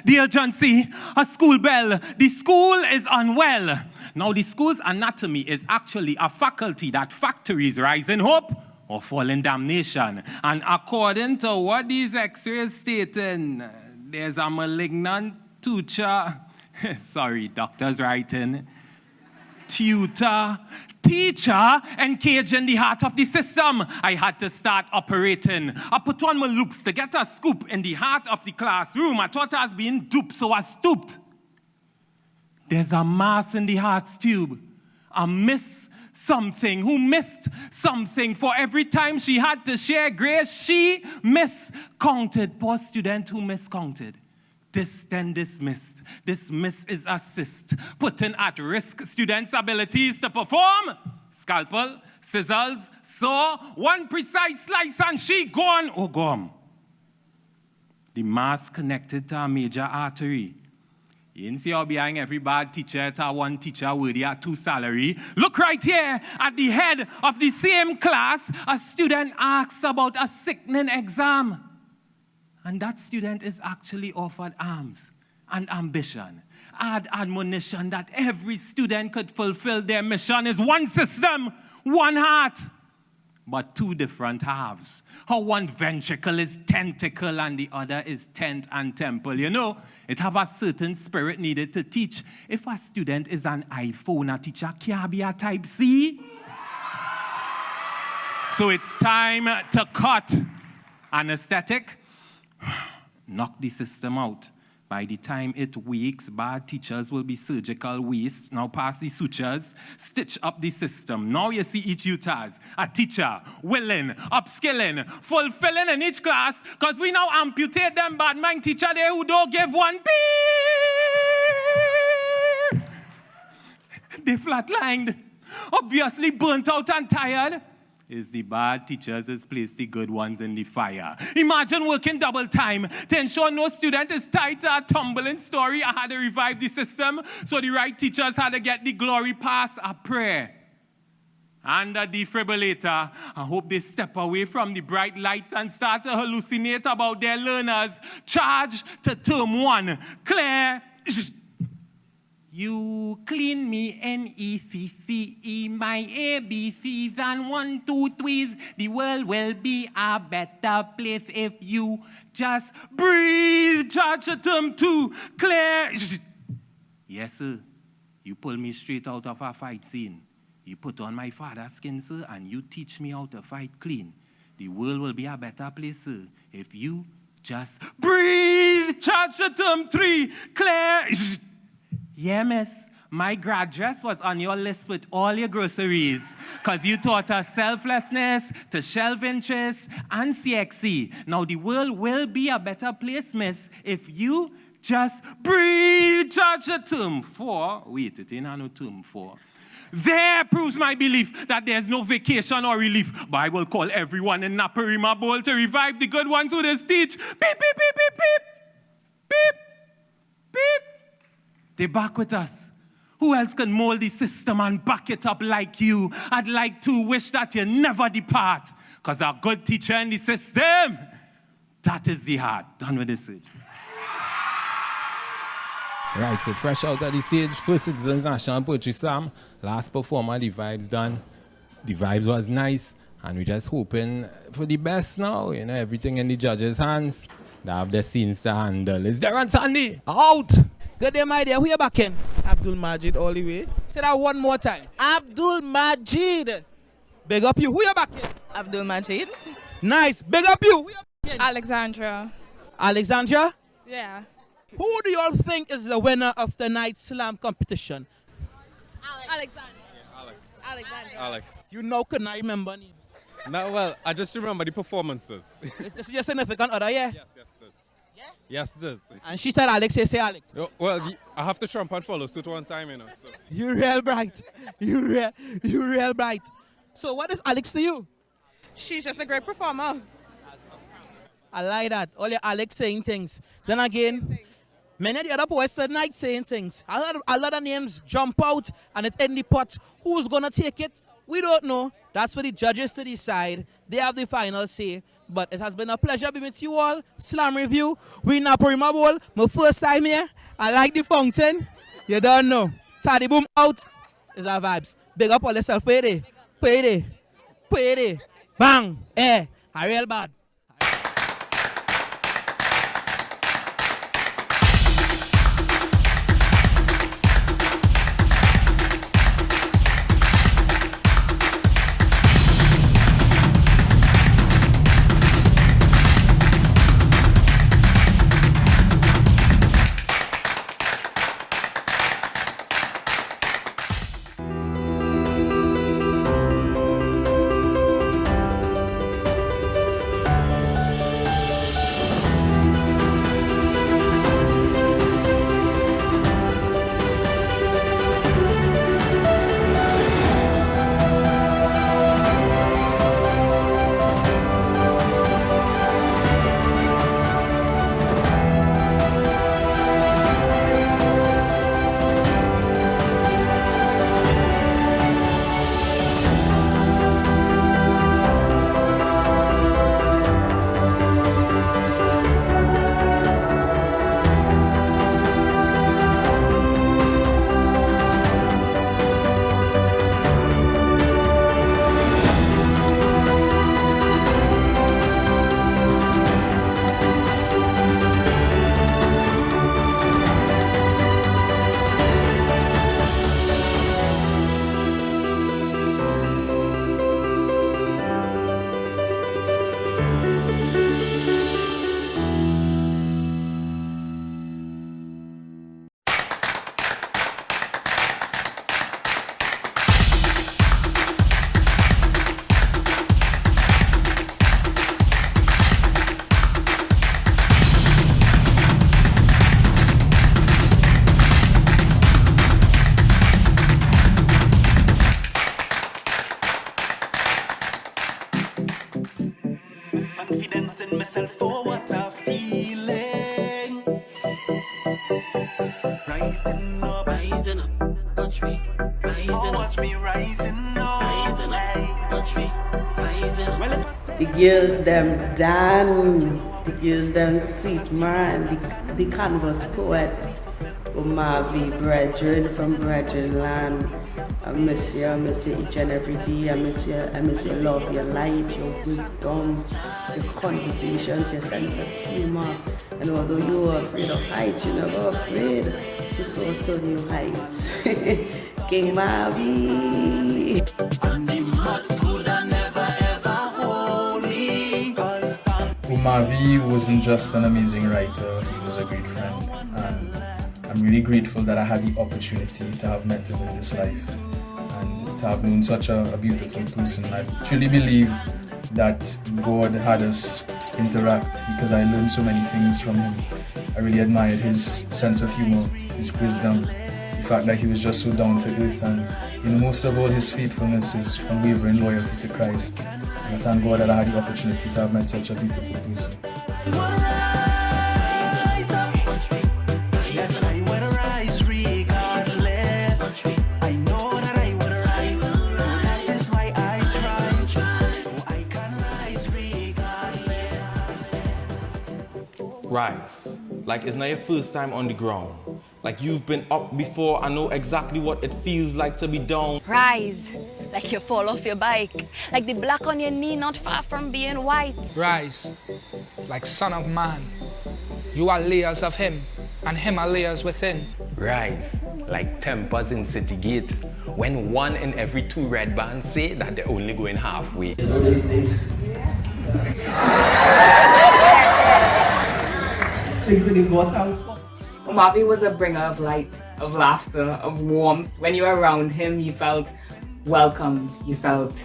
the urgency, a school bell, the school is unwell. Now the school's anatomy is actually a faculty that factories rise in hope or fall in damnation. And according to what these x-rays stating, there's a malignant tutor, sorry, doctor's writing, tutor, teacher engaged in the heart of the system. I had to start operating. I put on my loops to get a scoop in the heart of the classroom. I thought I was being duped, so I stooped. There's a mass in the heart's tube. I miss something. Who missed something? For every time she had to share grace, she miscounted. Poor student who miscounted. This then dismissed. Dismiss is assist, putting at risk students' abilities to perform. Scalpel, scissors, saw, one precise slice and she gone. Oh, gone. The mass connected to a major artery. You didn't see how behind every bad teacher to one teacher worthy at 2 salary. Look right here at the head of the same class. A student asks about a sickening exam. And that student is actually offered arms and ambition. Add admonition that every student could fulfill their mission is one system, one heart, but 2 different halves. How one ventricle is tentacle and the other is tent and temple. You know, it have a certain spirit needed to teach. If a student is an iPhone, a teacher can't be a type C. So it's time to cut. Anesthetic. Knock the system out. By the time it weaks, bad teachers will be surgical waste. Now pass the sutures, stitch up the system. Now you see each youth as a teacher, willing, upskilling, fulfilling in each class, because we now amputate them bad mind teacher there who don't give one beep. They flatlined, obviously burnt out and tired. Is the bad teachers has placed the good ones in the fire. Imagine working double time to ensure no student is tied to a tumbling story. I had to revive the system, so the right teachers had to get the glory pass a prayer. And a defibrillator. I hope they step away from the bright lights and start to hallucinate about their learners. Charge to term 1. Clear. You clean me N-E-C-C-E, my A-B-C's and 1, 2, 3's. The world will be a better place if you just breathe. Charge the term 2, clear. Yes, sir. You pull me straight out of a fight scene. You put on my father's skin, sir, and you teach me how to fight clean. The world will be a better place, sir, if you just breathe. Charge the term 3, clear. Yeah, miss. My grad dress was on your list with all your groceries because you taught us selflessness to shelf interest and CXC. Now the world will be a better place, miss, if you just breathe. Charge the term 4. Wait, it ain't no term 4. There proves my belief that there's no vacation or relief. But I will call everyone in Naparima Bowl to revive the good ones who they teach. Beep, beep, beep, beep, beep. Beep, beep. They back with us. Who else can mold the system and back it up like you? I'd like to wish that you never depart. Because a good teacher in the system, that is the heart. Done with this. Right, so fresh out of the stage, First Citizens National Poetry Slam. Last performer, the vibes done. The vibes was nice. And we're just hoping for the best now. You know, everything in the judges' hands. They have the scenes to handle. Is there on Sunday? Out! Good day, my dear. Who you back in? Abdul Majid all the way. Say that one more time. Abdul Majid. Big up you. Who you back in? Abdul Majid. Nice. Big up you. Who you back in? Alexandra. Alexandra? Yeah. Who do you all think is the winner of tonight's slam competition? Alexandra. Alex. Alexandra. Alex. You know, couldn't I remember names? No, well, I just remember the performances. This is your significant other, yeah? Yes, it is. Yeah? Yes, it is. And she said Alex, you say Alex. Well, I have to trump and follow suit one time, you know. So. You're real bright. You're real bright. So what is Alex to you? She's just a great performer. I like that. All your Alex saying things. Then again, many of the other poets tonight saying things. I heard a lot of names jump out and it's in the pot. Who's going to take it? We don't know. That's for the judges to decide. They have the final say. But it has been a pleasure being with you all. Slam Review. We in Naparima Bowl. My first time here. I like the fountain. You don't know. Sadi boom out. It's our vibes. Big up all yourself. Payday. Payday. Payday. Bang. I real bad. Confidence in myself for what I'm feeling. Rising up, watch me rising up. Watch me rising up, watch me rising up. Well, if I say the girls them Dan, the girls them sweet man, the canvas poet, Omavi, brethren from Brethren Land. I miss you each and every day. I miss your love, your light, your wisdom, your conversations, your sense of humor. And although you were afraid of heights, you're never afraid to soar to new heights. King Mavi. Omavi wasn't just an amazing writer, he was a great friend. And I'm really grateful that I had the opportunity to have met him in this life and to have known such a beautiful person. I truly believe that God had us interact because I learned so many things from him. I really admired his sense of humor, his wisdom, the fact that he was just so down to earth, and most of all his faithfulness, his unwavering loyalty to Christ. And I thank God that I had the opportunity to have met such a beautiful person. Rise. Like it's not your first time on the ground. Like you've been up before and know exactly what it feels like to be down. Rise. Like you fall off your bike. Like the black on your knee not far from being white. Rise. Like Son of Man. You are layers of him, and him are layers within. Rise. Like tempers in City Gate. When 1 in every 2 red bands say that they're only going halfway. You know these days? Things that can go 1,000. Omavi was a bringer of light, of laughter, of warmth. When you were around him, you felt welcomed. You felt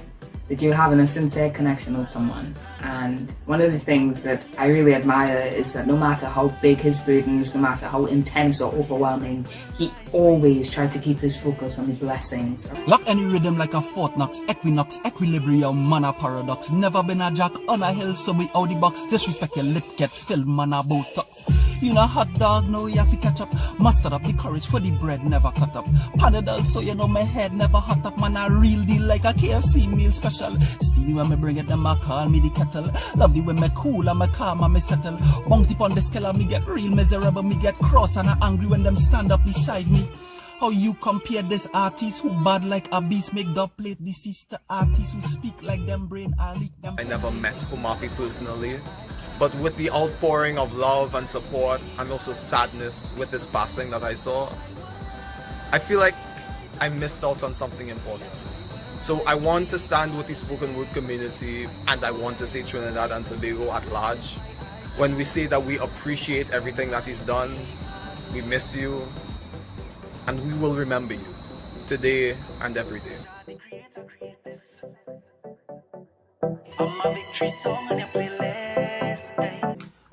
that you were having a sincere connection with someone. And one of the things that I really admire is that no matter how big his burdens, no matter how intense or overwhelming, he always tried to keep his focus on the blessings. Lock any rhythm like a Fort Knox, Equinox, Equilibrium, mana paradox. Never been a jack on a hill, so we out the box. Disrespect your lip, get filled, man a Botox. You know hot dog, no you have to catch up. Muster up the courage for the bread, never cut up. Panadol, so you know my head never hot up. Man a real deal like a KFC meal special. Steamy when me bring it, them a call me the kettle. Love the way me cool and me calm and me settle. Bounty on the scale and me get real miserable. Me get cross and I angry when them stand up beside me. How you compare this artist who bad like a beast, make the plate the sister artists who speak like them brain are leak them. I never met Omavi personally, but with the outpouring of love and support and also sadness with this passing that I saw, I feel like I missed out on something important. So I want to stand with the spoken word community, and I want to say Trinidad and Tobago at large. When we say that we appreciate everything that he's done, we miss you, and we will remember you today and every day.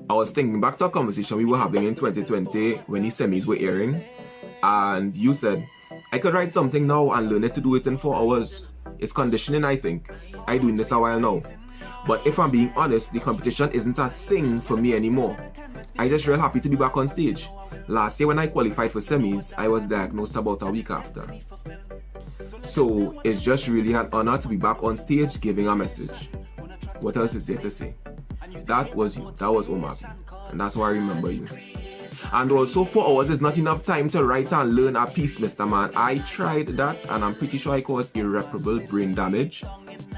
I was thinking back to a conversation we were having in 2020 when the semis were airing, and you said, I could write something now and learn it to do it in 4 hours. It's conditioning, I think. I'm doing this a while now. But if I'm being honest, the competition isn't a thing for me anymore. I'm just real happy to be back on stage. Last year when I qualified for semis, I was diagnosed about a week after. So it's just really an honor to be back on stage giving a message. What else is there to say? That was you, that was Omavi, and that's why I remember you. And also 4 hours is not enough time to write and learn a piece, Mr. Man. I tried that and I'm pretty sure I caused irreparable brain damage.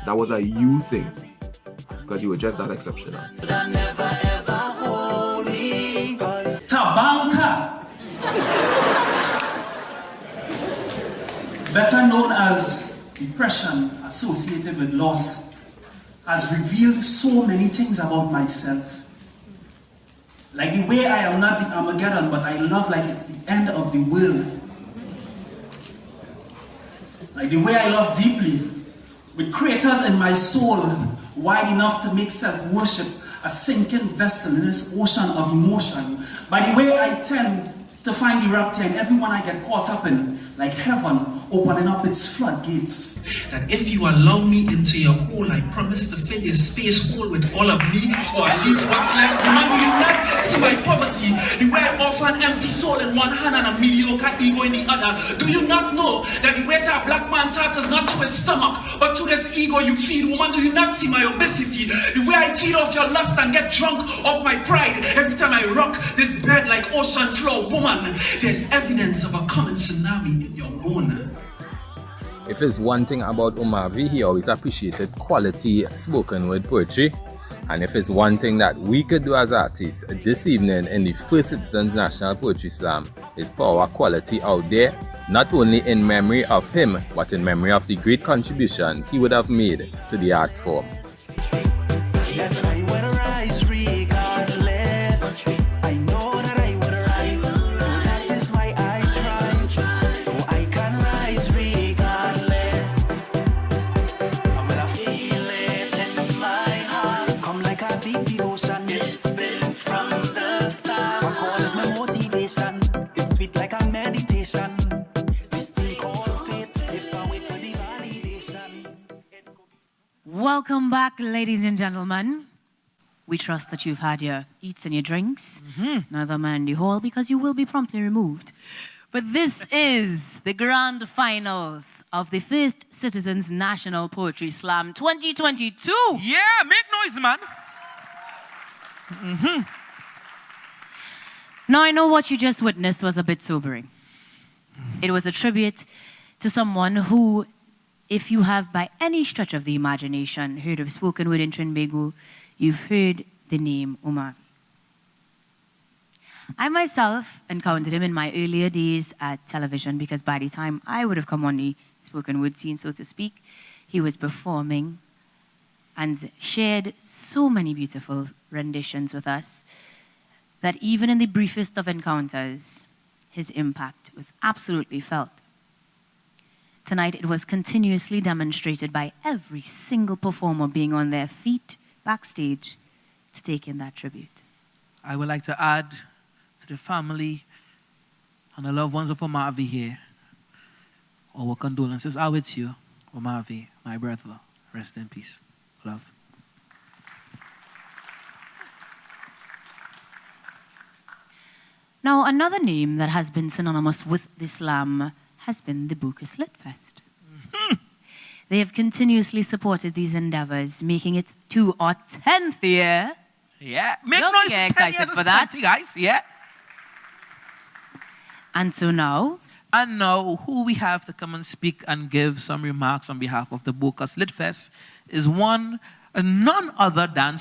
That was a you thing, because you were just that exceptional. Tabanka, better known as depression associated with loss, has revealed so many things about myself. Like the way I am not the Armageddon, but I love like it's the end of the world. Like the way I love deeply, with craters in my soul, wide enough to make self-worship a sinking vessel in this ocean of emotion. By the way I tend to find the rapture in everyone I get caught up in, like heaven opening up its floodgates. That if you allow me into your hole, I promise to fill your space hole with all of me, or at least what's left. Man, you not see my poverty, the way I offer an empty soul in one hand and a mediocre ego in the other. Do you not know that the way to a black man man's heart is not to his stomach, but to this ego you feed. Woman, do you not see my obesity? The way I feed off your lust and get drunk off my pride. Every time I rock this bed like ocean floor. Woman, there's evidence of a coming tsunami in your moon. If it's one thing about Omavi, he always appreciated quality spoken word poetry. And if it's one thing that we could do as artists this evening in the First Citizens National Poetry Slam is pour our quality out there, not only in memory of him, but in memory of the great contributions he would have made to the art form. Yes, I would rise regardless. I know that I would rise, so that is why I try, so I can rise regardless. And when I feel it in my heart, come like a deep devotion. It's been from the start. I call it my motivation. It's sweet like a meditation. This thing called faith. If I wait for the validation. Welcome back, ladies and gentlemen. We trust that you've had your eats and your drinks. Neither man the hall, because you will be promptly removed. But this is the grand finals of the First Citizens National Poetry Slam 2022. Yeah, make noise, man. Now, I know what you just witnessed was a bit sobering. It was a tribute to someone who, if you have by any stretch of the imagination heard of spoken word in Trinbago, you've heard the name Omavi. I myself encountered him in my earlier days at television because by the time I would have come on the spoken word scene, so to speak, he was performing and shared so many beautiful renditions with us that even in the briefest of encounters, his impact was absolutely felt. Tonight, it was continuously demonstrated by every single performer being on their feet backstage to take in that tribute. I would like to add to the family and the loved ones of Omavi here, our condolences are with you, Omavi, my brother. Rest in peace. Love. Now, another name that has been synonymous with the slam has been the Bucas Lit Fest. They have continuously supported these endeavors, making it to our 10th year. Yeah, make Don't noise. get 10 excited years for is that. plenty, guys. Yeah. And so now, And now, who we have to come and speak and give some remarks on behalf of the Bucas Lit Fest is none other than,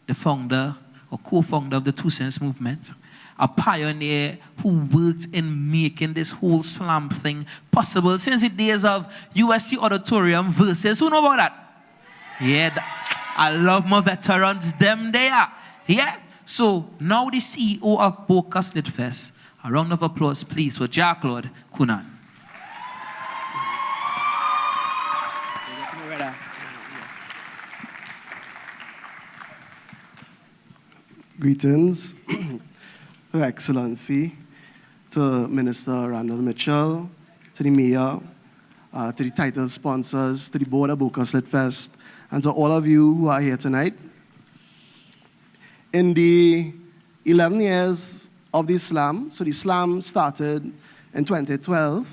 the founder or co-founder of the Two Cents Movement, a pioneer who worked in making this whole slam thing possible since the days of USC Auditorium versus, who know about that? Yeah, I love my veterans, them they are. Yeah, so now the CEO of Bucas Lit Fest. A round of applause, please, for Jacques-Claude Cunan. Greetings, Her Excellency, to Minister Randall Mitchell, to the Mayor, to the title sponsors, to the board of Bucas Lit Fest, and to all of you who are here tonight. In the 11 years of the slam, so the slam started in 2012,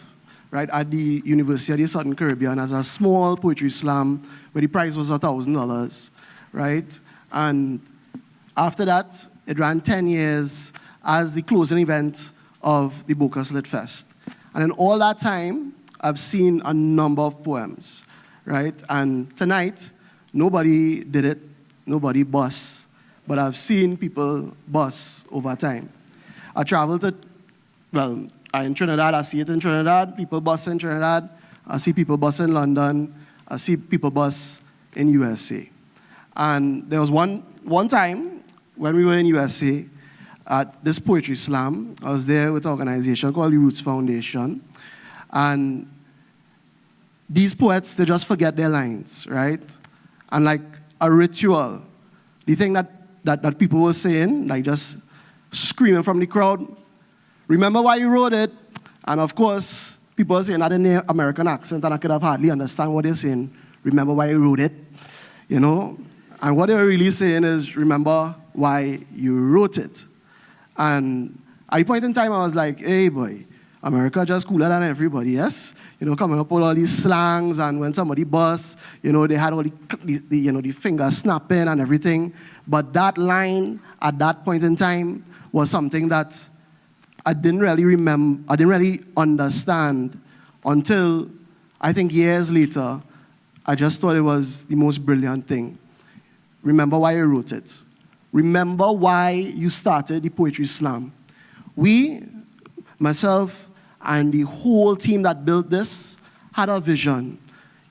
right, at the University of the Southern Caribbean as a small poetry slam where the prize was $1,000, right? And after that, it ran 10 years as the closing event of the Bucas Lit Fest. And in all that time, I've seen a number of poems, right? And tonight, nobody did it, nobody bust, but I've seen people bust over time. I traveled to, in Trinidad, I see it in Trinidad, people bust in Trinidad, I see people bust in London, I see people bust in USA. And there was one time when we were in USA at this poetry slam. I was there with an organization called the Roots Foundation. And these poets, they just forget their lines, right? And like a ritual, the thing that people were saying, like just screaming from the crowd, remember why you wrote it? And of course, people were saying that in their American accent, and I could have hardly understand what they're saying. Remember why you wrote it, you know? And what they were really saying is, remember why you wrote it. And at a point in time, I was like, hey boy, America just cooler than everybody, yes? Coming up with all these slangs, and when somebody busts, they had all the finger snapping and everything. But that line at that point in time was something that I didn't really understand until I think years later. I just thought it was the most brilliant thing. Remember why you wrote it. Remember why you started the Poetry Slam. We, myself, and the whole team that built this had a vision.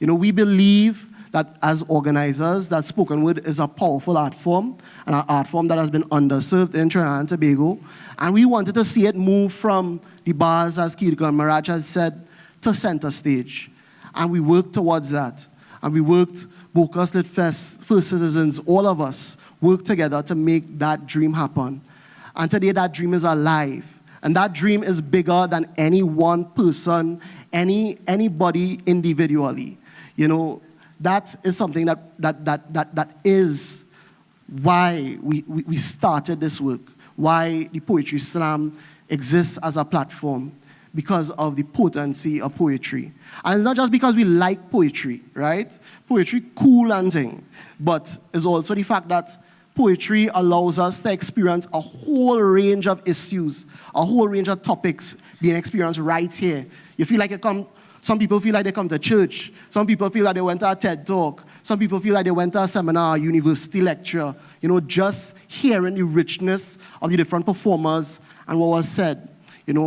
We believe that as organizers, that spoken word is a powerful art form, and an art form that has been underserved in Trinidad and Tobago. And we wanted to see it move from the bars, as Kirka and Maraj has said, to center stage. And we worked towards that. And we worked, Bocas Lit Fest, First Citizens, all of us worked together to make that dream happen. And today that dream is alive. And that dream is bigger than any one person, anybody individually. That is something that is why we started this work, why the Poetry Slam exists as a platform, because of the potency of poetry. And it's not just because we like poetry, right? Poetry, cool and thing. But it's also the fact that poetry allows us to experience a whole range of issues, a whole range of topics being experienced right here. You feel like some people feel like they come to church. Some people feel like they went to a TED Talk. Some people feel like they went to a seminar, a university lecture. Just hearing the richness of the different performers and what was said,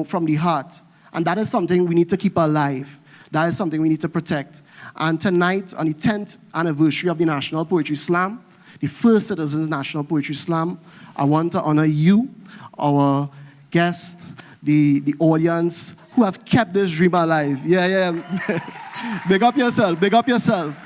from the heart. And that is something we need to keep alive. That is something we need to protect. And tonight, on the 10th anniversary of the National Poetry Slam, the First Citizens National Poetry Slam, I want to honor you, our guests, the audience, who have kept this dream alive. Yeah. Big up yourself, big up yourself.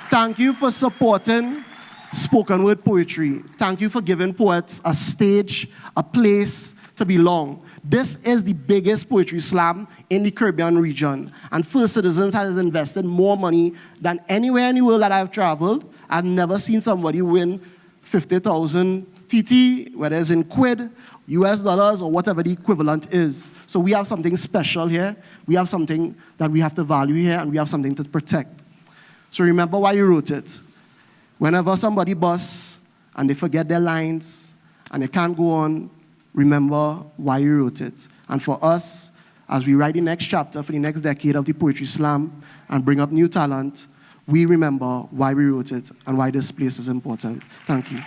Thank you for supporting spoken word poetry. Thank you for giving poets a stage, a place to belong. This is the biggest poetry slam in the Caribbean region. And First Citizens has invested more money than anywhere in the world that I've traveled. I've never seen somebody win 50,000 TT, whether it's in quid, US dollars, or whatever the equivalent is. So we have something special here. We have something that we have to value here, and we have something to protect. So remember why you wrote it. Whenever somebody busts and they forget their lines and they can't go on, remember why you wrote it. And for us, as we write the next chapter for the next decade of the Poetry Slam and bring up new talent, we remember why we wrote it and why this place is important. Thank you.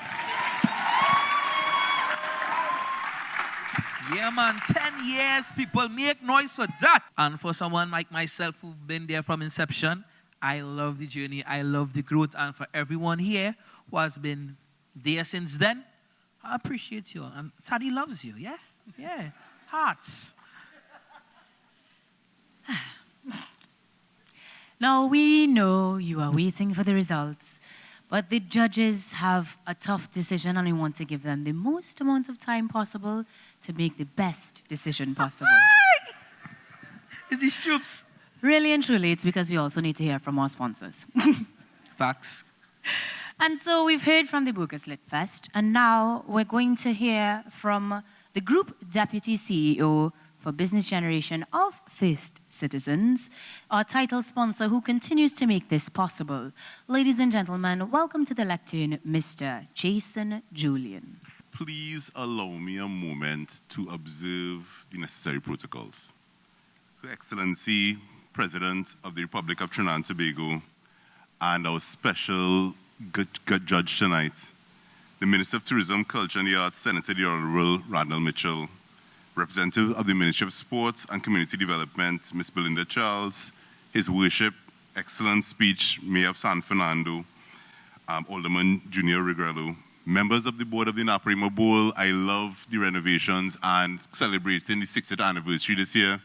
Yeah, man, 10 years, people, make noise for that. And for someone like myself who've been there from inception, I love the journey, I love the growth. And for everyone here who has been there since then, I appreciate you. And Sadie loves you, yeah? Yeah. Hearts. Now, we know you are waiting for the results, but the judges have a tough decision, and we want to give them the most amount of time possible to make the best decision possible. It's these troops. Really and truly, it's because we also need to hear from our sponsors. Facts. And so we've heard from the Bocas Lit Fest, and now we're going to hear from the Group Deputy CEO for Business Generation of First Citizens, our title sponsor who continues to make this possible. Ladies and gentlemen, welcome to the lectern, Mr. Jason Julian. Please allow me a moment to observe the necessary protocols. Her Excellency, President of the Republic of Trinidad and Tobago, and our special good judge tonight, the Minister of Tourism, Culture and the Arts, Senator the Honorable Randall Mitchell, Representative of the Ministry of Sports and Community Development, Ms. Belinda Charles, His Worship, excellent speech, Mayor of San Fernando, Alderman Junior Regrello, members of the board of the Naparima Bowl. I love the renovations and celebrating the 60th anniversary this year.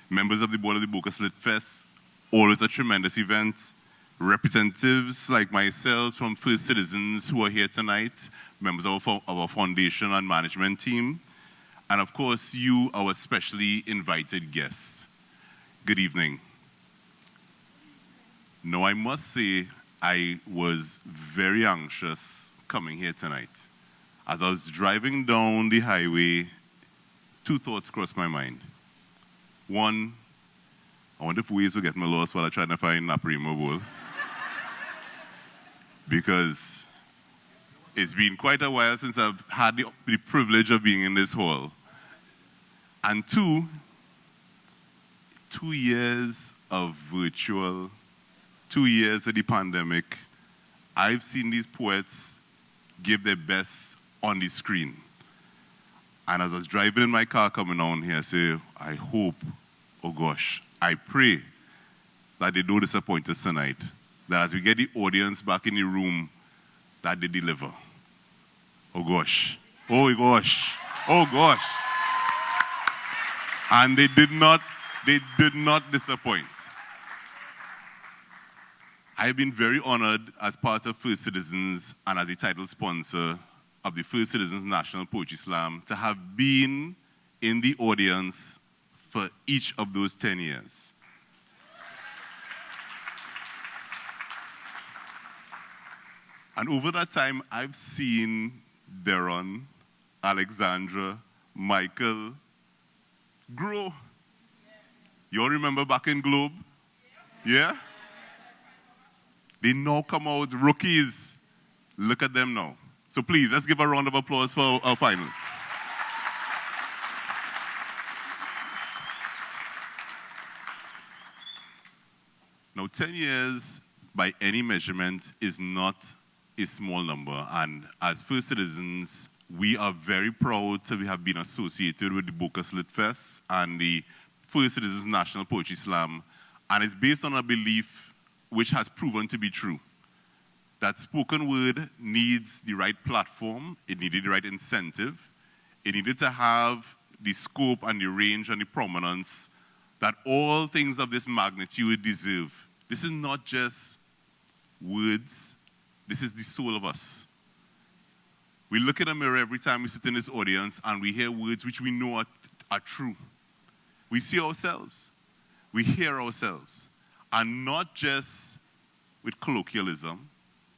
Members of the board of the Bocas Lit Fest, always a tremendous event. Representatives like myself from First Citizens who are here tonight, members of our foundation and management team, and of course you, our specially invited guests. Good evening. Now I must say I was very anxious coming here tonight. As I was driving down the highway, two thoughts crossed my mind. One, I wonder if ways will get me lost while I try to find Naprimo Bowl. Because it's been quite a while since I've had the privilege of being in this hall. And two, 2 years of virtual, 2 years of the pandemic, I've seen these poets give their best on the screen. And as I was driving in my car coming down here, I say, I hope, oh gosh, I pray that they don't disappoint us tonight. That as we get the audience back in the room, that they deliver. Oh gosh, oh gosh, oh gosh. And they did not disappoint. I've been very honored as part of First Citizens and as the title sponsor of the First Citizens National Poetry Slam to have been in the audience for each of those 10 years. And over that time, I've seen Darren, Alexandra, Michael grow. You all remember back in Globe? Yeah? They now come out rookies. Look at them now. So please, let's give a round of applause for our finalists. Now, 10 years, by any measurement, is not a small number. And as First Citizens, we are very proud to have been associated with the Bocas Lit Fest and the First Citizens National Poetry Slam. And it's based on a belief which has proven to be true, that spoken word needs the right platform, it needed the right incentive, it needed to have the scope and the range and the prominence that all things of this magnitude deserve. This is not just words, this is the soul of us. We look in a mirror every time we sit in this audience and we hear words which we know are true. We see ourselves, we hear ourselves, and not just with colloquialism,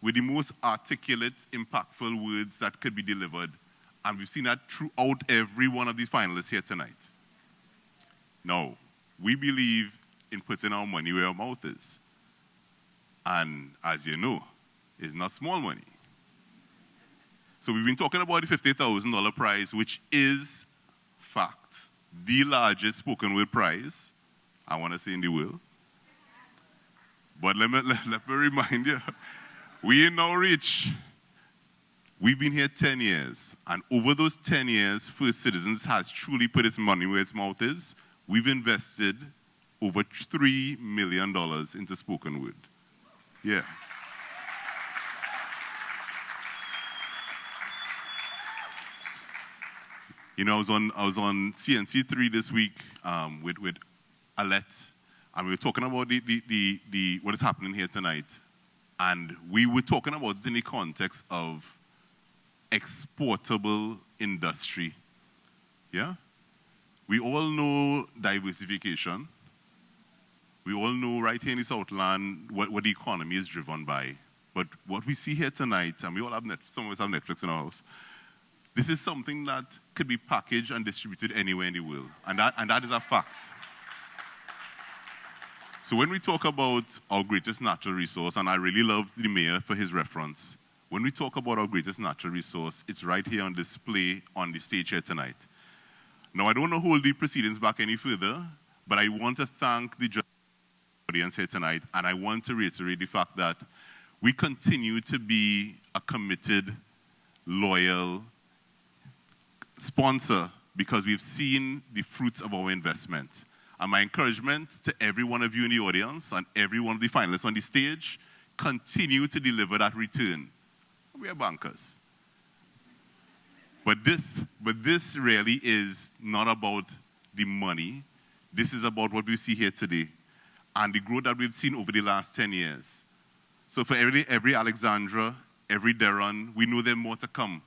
with the most articulate, impactful words that could be delivered. And we've seen that throughout every one of these finalists here tonight. Now, we believe in putting our money where our mouth is. And as you know, it's not small money. So we've been talking about the $50,000 prize, which is, fact, the largest spoken word prize, I want to say, in the world. But let me remind you, we ain't now rich. We've been here 10 years, and over those 10 years, First Citizens has truly put its money where its mouth is. We've invested over $3 million into spoken word. Yeah. You know, I was on CNC3 this week with Alette, and we were talking about what is happening here tonight. And we were talking about it in the context of exportable industry. Yeah? We all know diversification. We all know right here in the Southland what the economy is driven by. But what we see here tonight, and we all have some of us have Netflix in our house, this is something that could be packaged and distributed anywhere in the world. And that is a fact. So when we talk about our greatest natural resource, and I really love the mayor for his reference, when we talk about our greatest natural resource, it's right here on display on the stage here tonight. Now, I don't want to hold the proceedings back any further, but I want to thank the audience here tonight, and I want to reiterate the fact that we continue to be a committed, loyal sponsor because we've seen the fruits of our investment. And my encouragement to every one of you in the audience and every one of the finalists on the stage, continue to deliver that return. We are bankers. But this really is not about the money. This is about what we see here today and the growth that we've seen over the last 10 years. So for every Alexandra, every Darren, we know there's more to come.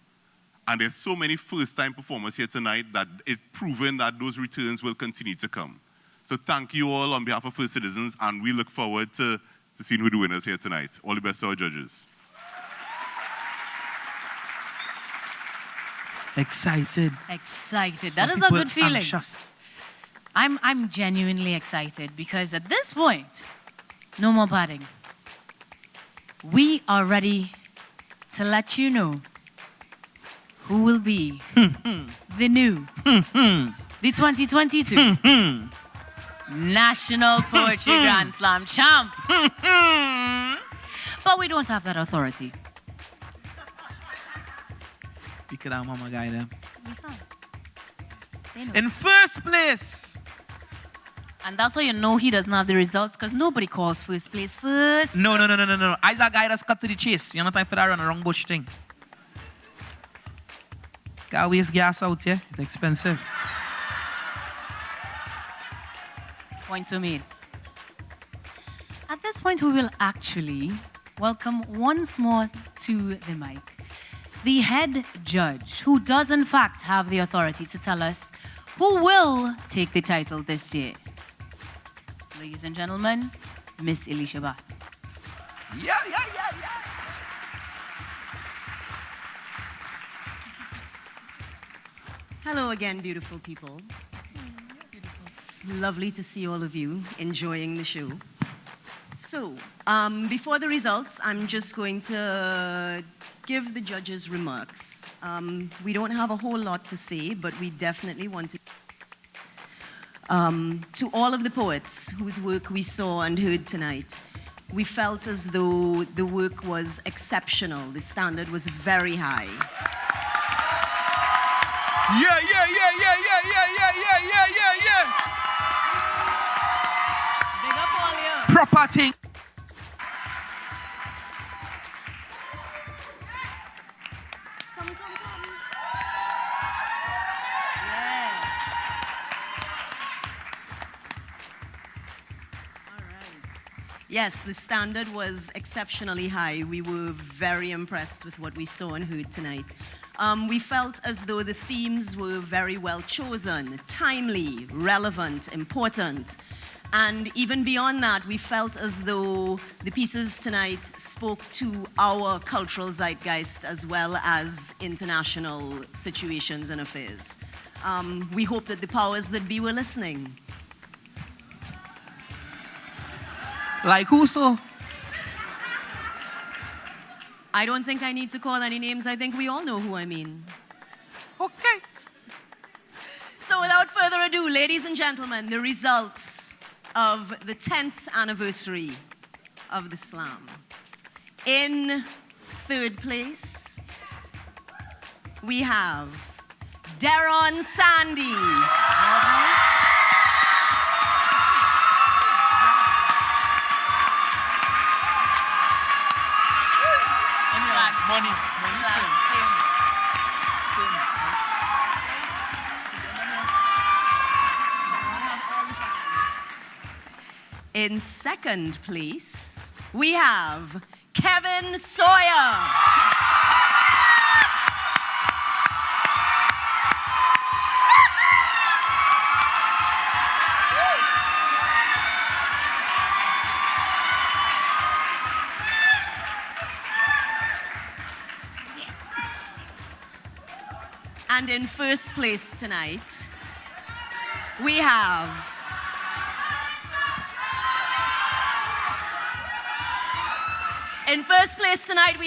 And there's so many first-time performers here tonight that it's proven that those returns will continue to come. So thank you all on behalf of First Citizens, and we look forward to seeing who the winners here tonight. All the best to our judges. Excited. Excited. Some That is a people good feeling. anxious. I'm genuinely excited because at this point, no more padding. We are ready to let you know who will be the new, the 2022 National Poetry Grand Slam champ. But we don't have that authority. You could have mama guy them. We can't. They know. In first place. And that's how you know he doesn't have the results, because nobody calls first place first. No. I's a guy that's cut to the chase. You're not time for that run around bush thing. Gotta waste gas out here. It's expensive. Points were made. At this point, we will actually welcome once more to the mic the head judge, who does in fact have the authority to tell us who will take the title this year. Ladies and gentlemen, Miss Elisha Bath. Yeah. Hello again, beautiful people. It's lovely to see all of you enjoying the show. So, before the results, I'm just going to give the judges' remarks. We don't have a whole lot to say, but we definitely want to all of the poets whose work we saw and heard tonight, we felt as though the work was exceptional. The standard was very high. Yeah. Big up all you. Proper thing. Come. Yes, the standard was exceptionally high. We were very impressed with what we saw and heard tonight. We felt as though the themes were very well chosen, timely, relevant, important. And even beyond that, we felt as though the pieces tonight spoke to our cultural zeitgeist as well as international situations and affairs. We hope that the powers that be were listening. Like who so? I don't think I need to call any names. I think we all know who I mean. Okay. So without further ado, ladies and gentlemen, the results of the 10th anniversary of the Slam. In third place, we have Deron Sandy. Money. In second place, we have Kevin Sawyer. And in first place tonight, we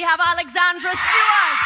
have Alexandra Stewart.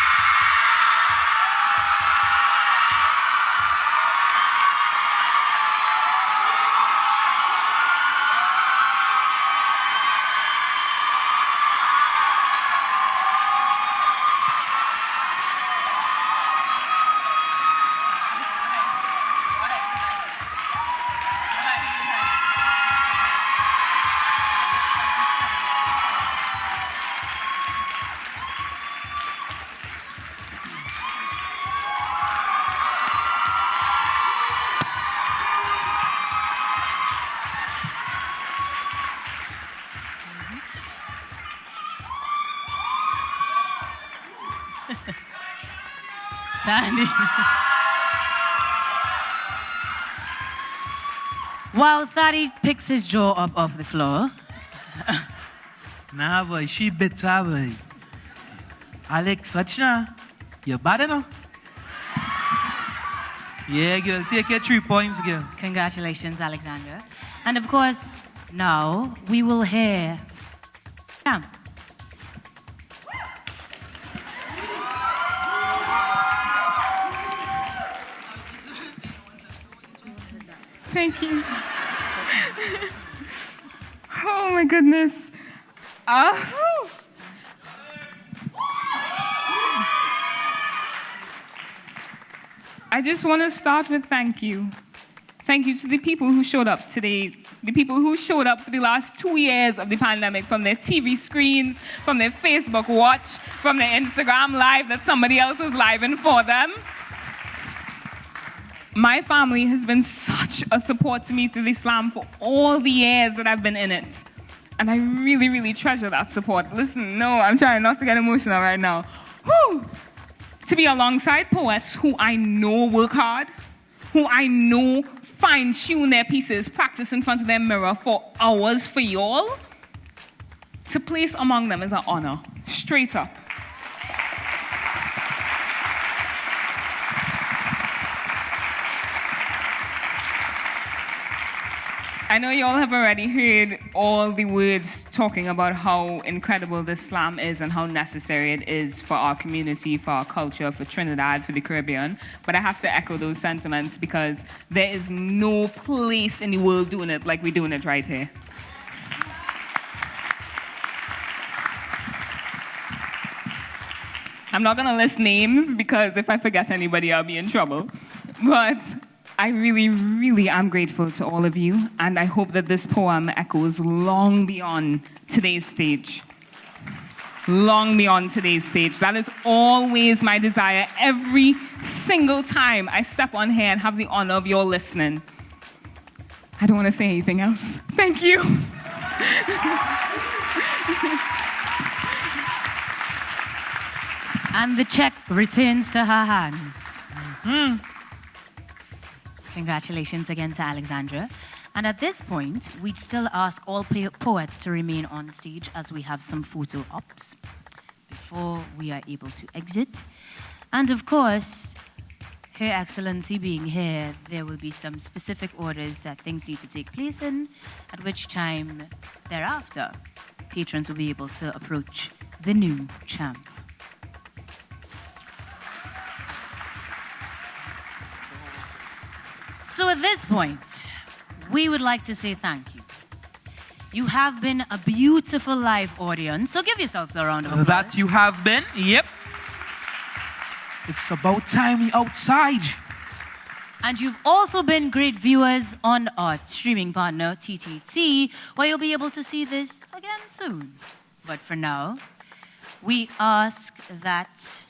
Sandy. While Thaddy picks his jaw up off the floor. Nah, boy, she bitter, boy. Alex, watch now. You're bad enough. Yeah, girl. Take your 3 points, girl. Congratulations, Alexandra. And of course, now we will hear Sam. Thank you. Oh my goodness. I just want to start with thank you. Thank you to the people who showed up today, the people who showed up for the last 2 years of the pandemic, from their TV screens, from their Facebook watch, from their Instagram live that somebody else was living for them. My family has been such a support to me through the slam for all the years that I've been in it. And I really, really treasure that support. Listen, no, I'm trying not to get emotional right now. Whew. To be alongside poets who I know work hard, who I know fine-tune their pieces, practice in front of their mirror for hours for y'all, to place among them is an honor, straight up. I know you all have already heard all the words talking about how incredible this slam is and how necessary it is for our community, for our culture, for Trinidad, for the Caribbean. But I have to echo those sentiments because there is no place in the world doing it like we're doing it right here. I'm not going to list names because if I forget anybody, I'll be in trouble. But I really, really am grateful to all of you, and I hope that this poem echoes long beyond today's stage. Long beyond today's stage. That is always my desire every single time I step on here and have the honor of your listening. I don't want to say anything else. Thank you. And the check returns to her hands. Mm-hmm. Congratulations again to Alexandra. And at this point, we'd still ask all poets to remain on stage as we have some photo ops before we are able to exit. And of course, Her Excellency being here, there will be some specific orders that things need to take place in, at which time thereafter, patrons will be able to approach the new champ. So at this point, we would like to say thank you. You have been a beautiful live audience, so give yourselves a round of applause. That you have been, yep. It's about time we outside. And you've also been great viewers on our streaming partner, TTT, where you'll be able to see this again soon. But for now, we ask that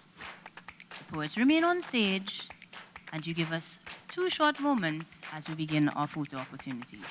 the poets remain on stage and you give us 2 short moments as we begin our photo opportunities.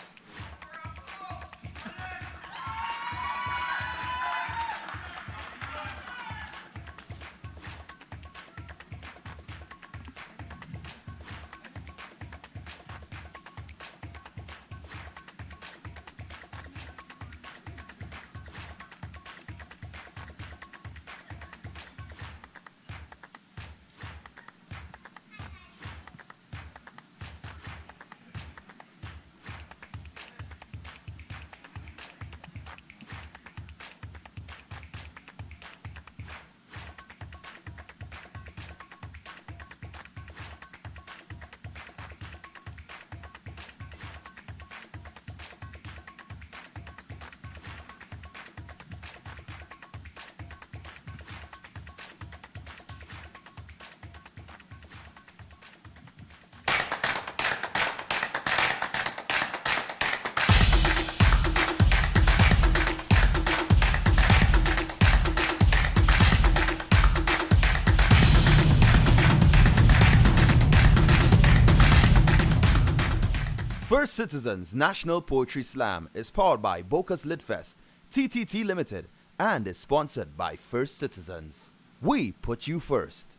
First Citizens National Poetry Slam is powered by Bocas Litfest, TTT Limited, and is sponsored by First Citizens. We put you first.